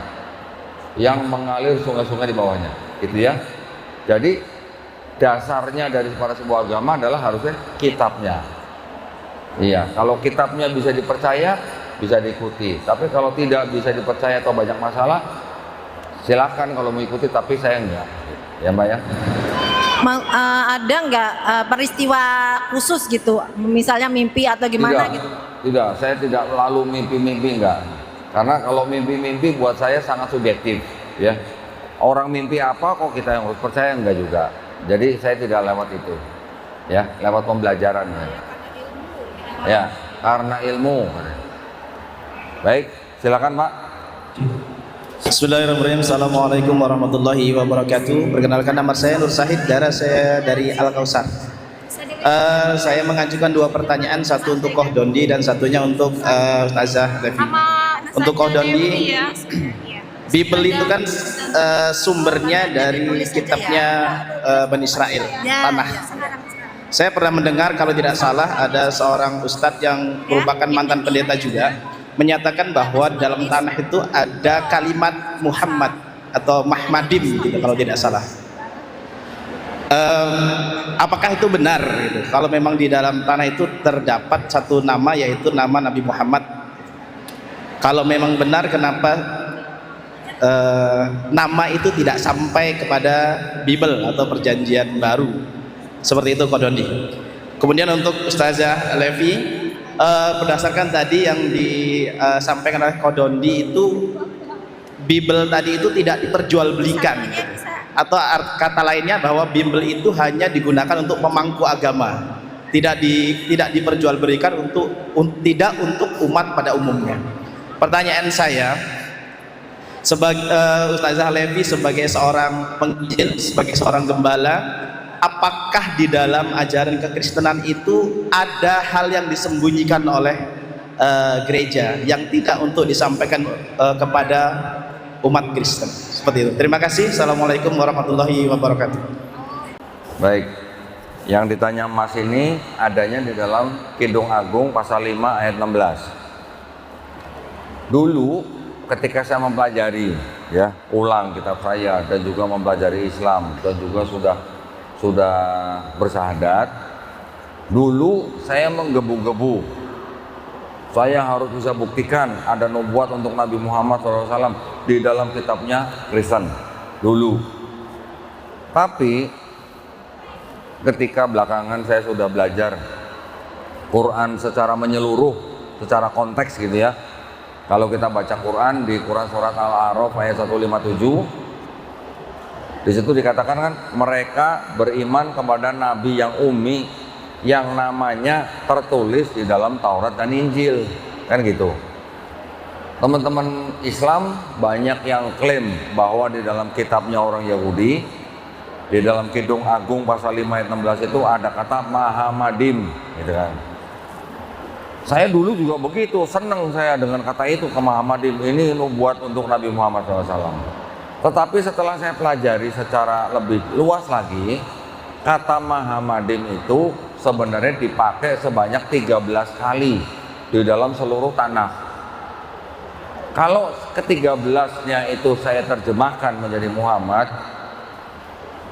Yang mengalir sungai-sungai di bawahnya, gitu ya. Jadi dasarnya dari sebuah agama adalah harusnya kitabnya. Iya, kalau kitabnya bisa dipercaya, bisa diikuti. Tapi kalau tidak bisa dipercaya atau banyak masalah, silakan kalau mau ikuti, tapi saya enggak. Ya Mbak ya. Ada nggak peristiwa khusus gitu, misalnya mimpi atau gimana tidak, gitu? Tidak, saya tidak lalu mimpi-mimpi, enggak. Karena kalau mimpi-mimpi buat saya sangat subjektif, ya. Orang mimpi apa kok kita yang harus percaya, enggak juga. Jadi saya tidak lewat itu, ya, lewat pembelajaran. Ya, karena ilmu. Baik, silakan Pak. Bismillahirrahmanirrahim. Assalamualaikum warahmatullahi wabarakatuh. Perkenalkan, nama saya Nur Sahid, darah saya dari Al-Kausar. Saya mengajukan dua pertanyaan, satu untuk Koh Dondi dan satunya untuk Ustazah Levi. Untuk Koh Dondi, Bible itu kan sumbernya dari kitabnya Bani Israel, tanah. Saya pernah mendengar, kalau tidak salah, ada seorang ustadz yang merupakan mantan pendeta juga, menyatakan bahwa dalam tanah itu ada kalimat Muhammad atau Mahmadim gitu, kalau tidak salah. Apakah itu benar gitu? Kalau memang di dalam tanah itu terdapat satu nama, yaitu nama Nabi Muhammad. Kalau memang benar, kenapa nama itu tidak sampai kepada Bible atau perjanjian baru? Seperti itu Koh Dondi. Kemudian untuk Ustazah Levi, berdasarkan tadi yang disampaikan oleh Koh Dondi itu Bible tadi itu tidak diperjualbelikan, atau kata lainnya bahwa Bible itu hanya digunakan untuk pemangku agama, tidak diperjualbelikan tidak untuk umat pada umumnya. Pertanyaan saya, sebagai Ustazah Levi sebagai seorang penginjil, sebagai seorang gembala, apakah di dalam ajaran kekristenan itu ada hal yang disembunyikan oleh gereja yang tidak untuk disampaikan kepada umat Kristen? Seperti itu. Terima kasih. Assalamualaikum warahmatullahi wabarakatuh. Baik, yang ditanya Mas ini adanya di dalam Kidung Agung pasal 5 ayat 16. Dulu ketika saya mempelajari ulang kitab saya dan juga mempelajari Islam dan juga sudah bersahadat, dulu saya menggebu-gebu, saya harus bisa buktikan ada nubuat untuk Nabi Muhammad SAW di dalam kitabnya Kristen dulu. Tapi ketika belakangan saya sudah belajar Quran secara menyeluruh, secara konteks gitu ya. Kalau kita baca Quran di Quran surat Al-A'raf ayat 157, di situ dikatakan kan mereka beriman kepada nabi yang ummi yang namanya tertulis di dalam Taurat dan Injil, kan gitu. Teman-teman Islam banyak yang klaim bahwa di dalam kitabnya orang Yahudi, di dalam Kidung Agung pasal 5 ayat 16 itu ada kata Mahamadim, gitu kan. Saya dulu juga begitu, senang saya dengan kata itu, ke Mahamadim, ini nubuat untuk Nabi Muhammad SAW. Tetapi setelah saya pelajari secara lebih luas lagi, kata Mahamadim itu sebenarnya dipakai sebanyak 13 kali di dalam seluruh tanah. Kalau ke-13-nya itu saya terjemahkan menjadi Muhammad,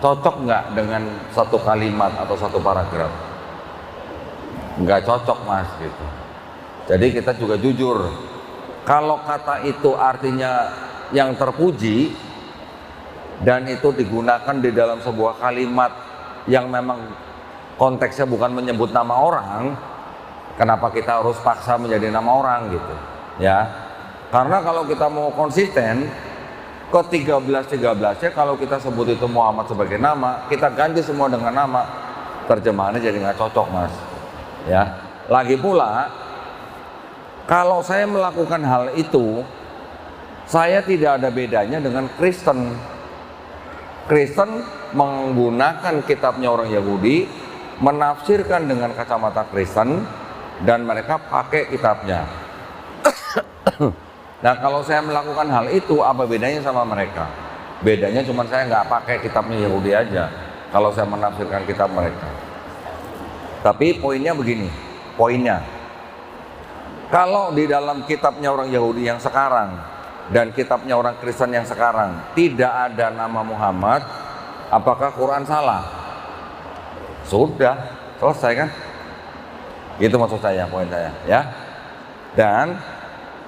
cocok nggak dengan satu kalimat atau satu paragraf? Nggak cocok Mas, gitu. Jadi kita juga jujur, kalau kata itu artinya yang terpuji dan itu digunakan di dalam sebuah kalimat yang memang konteksnya bukan menyebut nama orang, kenapa kita harus paksa menjadi nama orang gitu ya? Karena kalau kita mau konsisten, ke 13-13-nya kalau kita sebut itu Muhammad sebagai nama, kita ganti semua dengan nama, terjemahannya jadi nggak cocok Mas ya. Lagi pula kalau saya melakukan hal itu, saya tidak ada bedanya dengan Kristen. Kristen menggunakan kitabnya orang Yahudi, menafsirkan dengan kacamata Kristen, dan mereka pakai kitabnya. Nah, kalau saya melakukan hal itu, apa bedanya sama mereka? Bedanya cuma saya nggak pakai kitabnya Yahudi aja, kalau saya menafsirkan kitab mereka. Tapi poinnya begini, kalau di dalam kitabnya orang Yahudi yang sekarang dan kitabnya orang Kristen yang sekarang tidak ada nama Muhammad, apakah Quran salah? Sudah selesai kan? Itu maksud saya, poin saya ya. Dan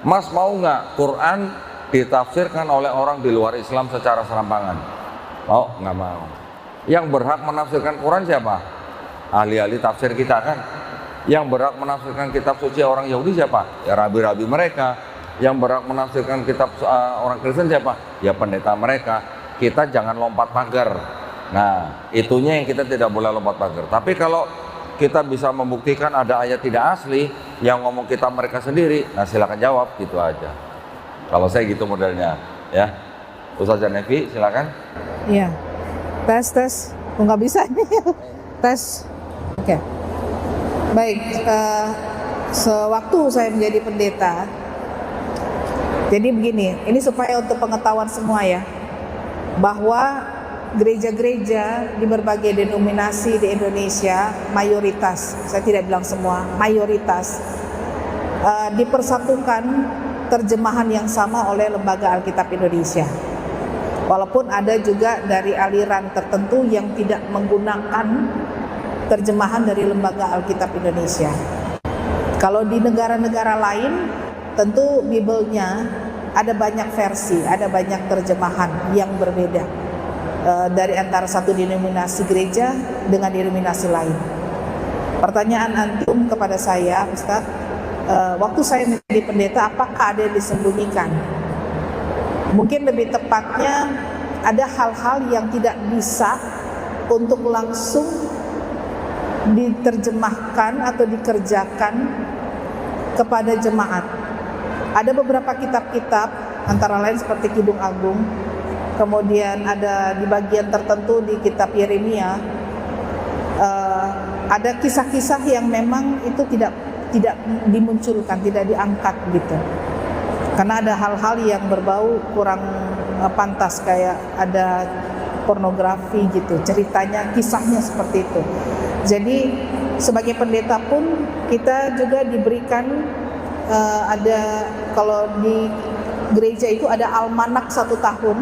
Mas mau nggak Quran ditafsirkan oleh orang di luar Islam secara serampangan? Mau? Nggak mau. Yang berhak menafsirkan Quran siapa? Ahli-ahli tafsir kita kan. Yang berhak menafsirkan kitab suci orang Yahudi siapa? Ya rabi-rabi mereka. Yang berhak menafsirkan kitab orang Kristen siapa? Ya pendeta mereka. Kita jangan lompat pagar. Nah, itunya yang kita tidak boleh lompat pagar. Tapi kalau kita bisa membuktikan ada ayat tidak asli yang ngomong kitab mereka sendiri, nah silakan jawab, gitu aja. Kalau saya gitu modelnya, ya. Ustazah Nevi, silakan. Iya. Tes. Nggak bisa nih. Tes. Oke. Baik, sewaktu saya menjadi pendeta, jadi begini, ini supaya untuk pengetahuan semua ya, bahwa gereja-gereja di berbagai denominasi di Indonesia, mayoritas, saya tidak bilang semua, mayoritas, dipersatukan terjemahan yang sama oleh Lembaga Alkitab Indonesia. Walaupun ada juga dari aliran tertentu yang tidak menggunakan terjemahan dari Lembaga Alkitab Indonesia. Kalau di negara-negara lain, tentu Bible-nya ada banyak versi, ada banyak terjemahan yang berbeda dari antara satu denominasi gereja dengan denominasi lain. Pertanyaan antum kepada saya, Ustaz, waktu saya menjadi pendeta, apakah ada yang disembunyikan Mungkin lebih tepatnya ada hal-hal yang tidak bisa untuk langsung diterjemahkan atau dikerjakan kepada jemaat. Ada beberapa kitab-kitab, antara lain seperti Kidung Agung, kemudian ada di bagian tertentu di kitab Yeremia, ada kisah-kisah yang memang itu tidak dimunculkan, tidak diangkat gitu. Karena ada hal-hal yang berbau kurang pantas, kayak ada pornografi gitu, ceritanya, kisahnya seperti itu. Jadi sebagai pendeta pun kita juga diberikan ada, kalau di gereja itu ada almanak 1 tahun.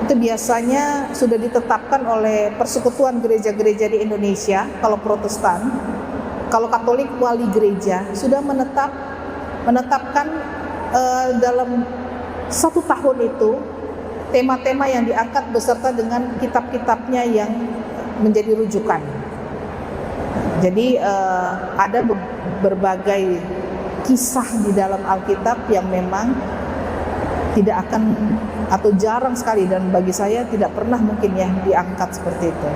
Itu biasanya sudah ditetapkan oleh persekutuan gereja-gereja di Indonesia. Kalau Protestan, kalau Katolik wali gereja sudah menetapkan dalam 1 tahun itu tema-tema yang diangkat beserta dengan kitab-kitabnya yang menjadi rujukan. Jadi ada berbagai kisah di dalam Alkitab yang memang tidak akan, atau jarang sekali, dan bagi saya tidak pernah mungkin ya diangkat seperti itu.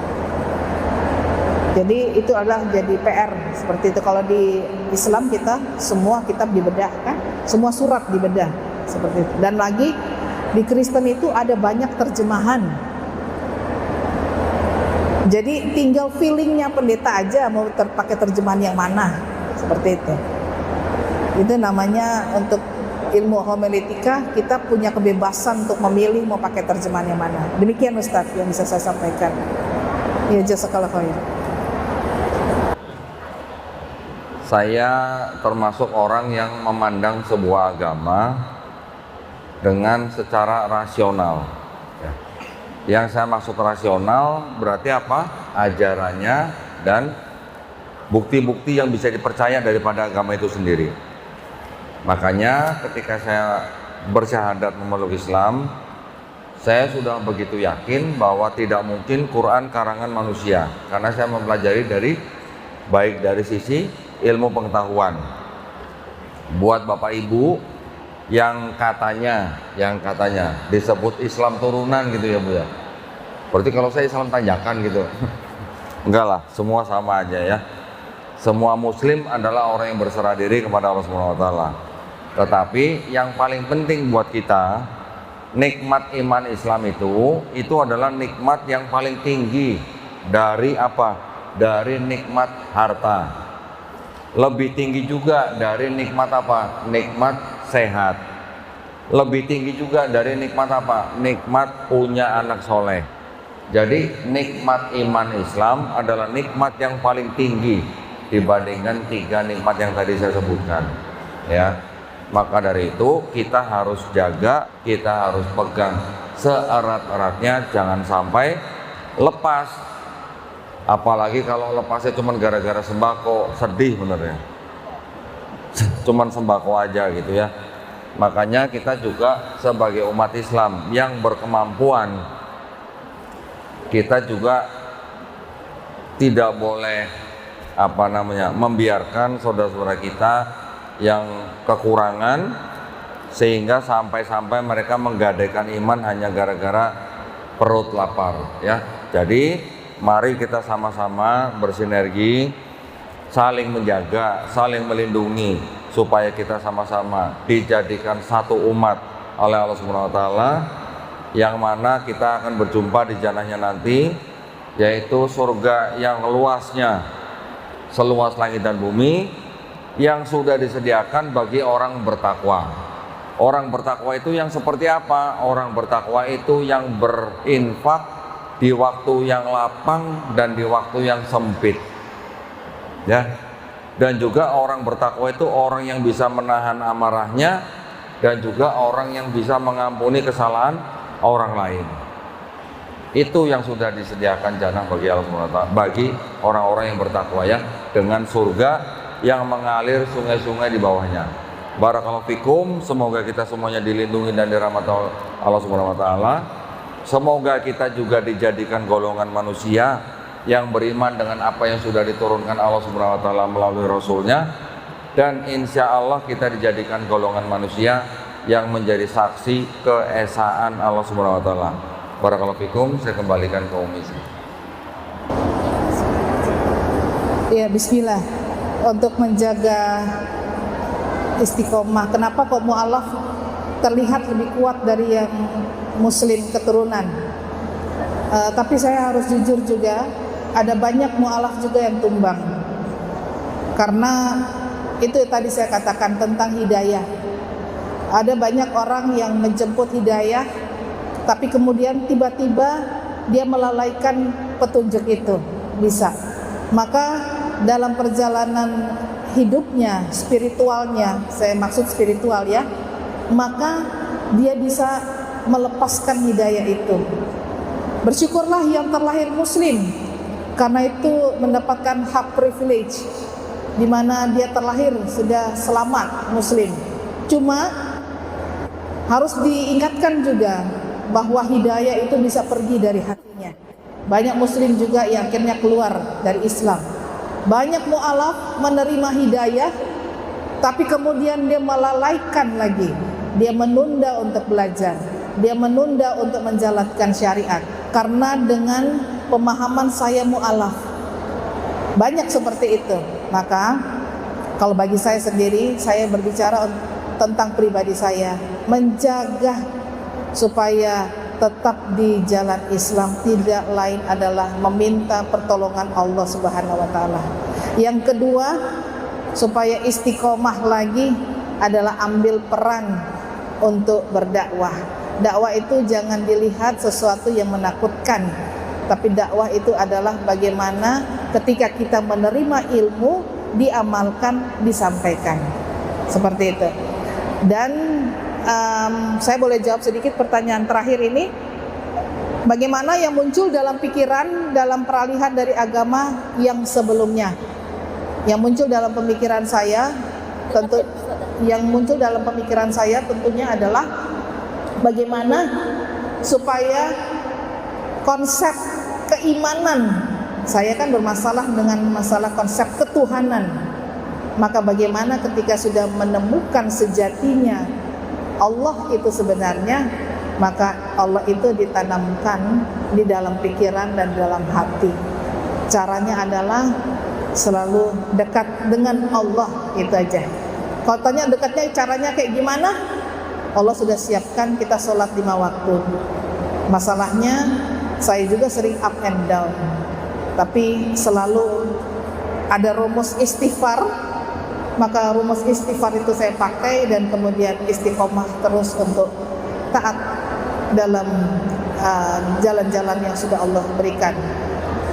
Jadi itu adalah jadi PR seperti itu. Kalau di Islam kita semua kitab dibedah kan, semua surat dibedah seperti itu. Dan lagi di Kristen itu ada banyak terjemahan. Jadi tinggal feelingnya pendeta aja mau pakai terjemahan yang mana, seperti itu. Itu namanya untuk ilmu homiletika, kita punya kebebasan untuk memilih mau pakai terjemahan yang mana. Demikian Ustadz yang bisa saya sampaikan. Ya, jazakallah khair. Saya termasuk orang yang memandang sebuah agama dengan secara rasional. Yang saya maksud rasional berarti apa? Ajarannya dan bukti-bukti yang bisa dipercaya daripada agama itu sendiri. Makanya ketika saya bersyahadat memeluk Islam, saya sudah begitu yakin bahwa tidak mungkin Quran karangan manusia, karena saya mempelajari baik dari sisi ilmu pengetahuan. Buat Bapak Ibu yang katanya disebut Islam turunan gitu ya Bu ya. Berarti kalau saya Islam tanjakan gitu. Enggak lah, semua sama aja ya. Semua muslim adalah orang yang berserah diri kepada Allah Subhanahu wa taala. Tetapi yang paling penting buat kita, nikmat iman Islam itu adalah nikmat yang paling tinggi dari apa? Dari nikmat harta. Lebih tinggi juga dari nikmat apa? Nikmat sehat. Lebih tinggi juga dari nikmat apa? Nikmat punya anak soleh. Jadi nikmat iman Islam adalah nikmat yang paling tinggi dibandingkan 3 nikmat yang tadi saya sebutkan. Ya, maka dari itu kita harus jaga, kita harus pegang seerat-eratnya, jangan sampai lepas. Apalagi kalau lepasnya cuma gara-gara sembako, sedih bener ya. Cuman sembako aja gitu ya. Makanya kita juga sebagai umat Islam yang berkemampuan, kita juga tidak boleh membiarkan saudara-saudara kita yang kekurangan sehingga sampai-sampai mereka menggadaikan iman hanya gara-gara perut lapar ya. Jadi mari kita sama-sama bersinergi, saling menjaga, saling melindungi, supaya kita sama-sama dijadikan satu umat oleh Allah Subhanahu wa taala, yang mana kita akan berjumpa di jannahnya nanti, yaitu surga yang luasnya seluas langit dan bumi, yang sudah disediakan bagi orang bertakwa. Orang bertakwa itu yang seperti apa? Orang bertakwa itu yang berinfak di waktu yang lapang dan di waktu yang sempit. Ya. Dan juga orang bertakwa itu orang yang bisa menahan amarahnya, dan juga orang yang bisa mengampuni kesalahan orang lain. Itu yang sudah disediakan jannah bagi Allah SWT, bagi orang-orang yang bertakwa ya, dengan surga yang mengalir sungai-sungai di bawahnya. Barakallahu fikum, semoga kita semuanya dilindungi dan dirahmati Allah Subhanahu wa taala. Semoga kita juga dijadikan golongan manusia yang beriman dengan apa yang sudah diturunkan Allah Subhanahu wa taala melalui Rasulnya, dan insya Allah kita dijadikan golongan manusia yang menjadi saksi keesaan Allah Subhanahu wa taala. Barakallahu fikum, saya kembalikan ke Umi. Ya, bismillah. Untuk menjaga istiqomah, kenapa kok mu'alaf terlihat lebih kuat dari yang muslim keturunan? Tapi saya harus jujur juga, ada banyak mu'alaf juga yang tumbang. Karena itu tadi saya katakan tentang hidayah. Ada banyak orang yang menjemput hidayah, tapi kemudian tiba-tiba dia melalaikan petunjuk itu. Bisa. Maka dalam perjalanan hidupnya, spiritualnya, saya maksud spiritual ya, maka dia bisa melepaskan hidayah itu. Bersyukurlah yang terlahir muslim, karena itu mendapatkan hak privilege, di mana dia terlahir sudah selamat muslim. Cuma harus diingatkan juga bahwa hidayah itu bisa pergi dari hatinya. Banyak muslim juga yang akhirnya keluar dari Islam. Banyak mu'alaf menerima hidayah, tapi kemudian dia melalaikan lagi. Dia menunda untuk belajar, dia menunda untuk menjalankan syariat, karena dengan pemahaman saya mu'alaf. Banyak seperti itu. Maka kalau bagi saya sendiri, saya berbicara tentang pribadi saya, menjaga supaya tetap di jalan Islam, tidak lain adalah meminta pertolongan Allah Subhanahu wa taala. Yang kedua, supaya istiqomah lagi adalah ambil peran untuk berdakwah. Dakwah itu jangan dilihat sesuatu yang menakutkan, tapi dakwah itu adalah bagaimana ketika kita menerima ilmu, diamalkan, disampaikan. Seperti itu. Dan saya boleh jawab sedikit pertanyaan terakhir ini. Bagaimana yang muncul dalam pikiran, dalam peralihan dari agama yang sebelumnya? Yang muncul dalam pemikiran saya, tentunya adalah bagaimana supaya konsep keimanan, saya kan bermasalah dengan masalah konsep ketuhanan. Maka bagaimana ketika sudah menemukan sejatinya Allah itu sebenarnya, maka Allah itu ditanamkan di dalam pikiran dan dalam hati. Caranya adalah selalu dekat dengan Allah, itu aja. Kalau tanya dekatnya caranya kayak gimana? Allah sudah siapkan kita sholat 5 waktu. Masalahnya saya juga sering up and down, tapi selalu ada rumus istighfar. Maka rumus istighfar itu saya pakai, dan kemudian istiqomah terus untuk taat dalam jalan-jalan yang sudah Allah berikan.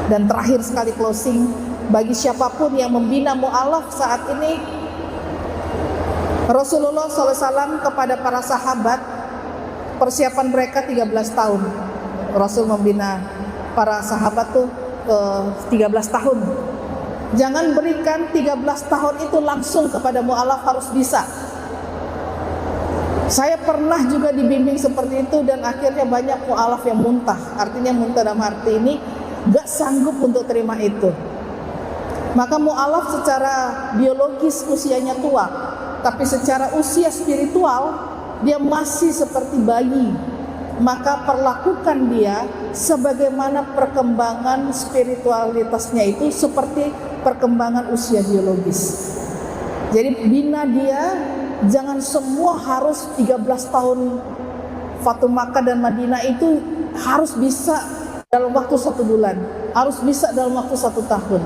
Dan terakhir sekali closing, bagi siapapun yang membina mu'alaf saat ini, Rasulullah SAW kepada para sahabat, persiapan mereka 13 tahun. Rasul membina para sahabat tuh 13 tahun. Jangan berikan 13 tahun itu langsung kepada mu'alaf, harus bisa. Saya pernah juga dibimbing seperti itu, dan akhirnya banyak mu'alaf yang muntah. Artinya muntah dalam arti ini gak sanggup untuk terima itu. Maka mu'alaf secara biologis usianya tua, tapi secara usia spiritual dia masih seperti bayi. Maka perlakukan dia sebagaimana perkembangan spiritualitasnya itu seperti perkembangan usia biologis. Jadi bina dia, jangan semua harus 13 tahun Fatu Makkah dan Madinah itu harus bisa dalam waktu 1 bulan, harus bisa dalam waktu 1 tahun.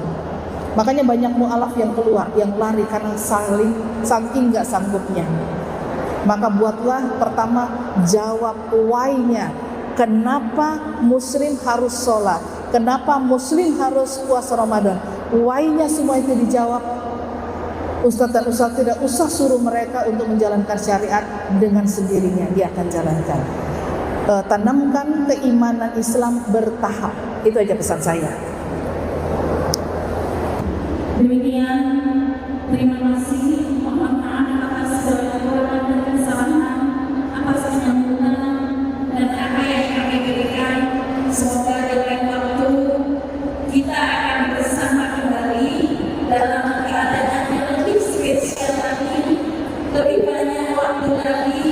Makanya banyak mu'alaf yang keluar, yang lari karena saking gak sanggupnya. Maka buatlah pertama, jawab why-nya. Kenapa muslim harus sholat? Kenapa muslim harus puasa Ramadan? Why-nya semua itu dijawab. Ustadz dan ustadz tidak usah suruh mereka untuk menjalankan syariat, dengan sendirinya dia akan jalankan. Tanamkan keimanan Islam bertahap. Itu aja pesan saya. Demikian, terima kasih. Mohon maaf atas segala kekurangan dan kesalahan, atas penyambutan dan apa yang kami berikan. Semoga dengan waktu kita akan bersama kembali dalam keadaan yang lebih spesial lagi, lebih banyak waktu lagi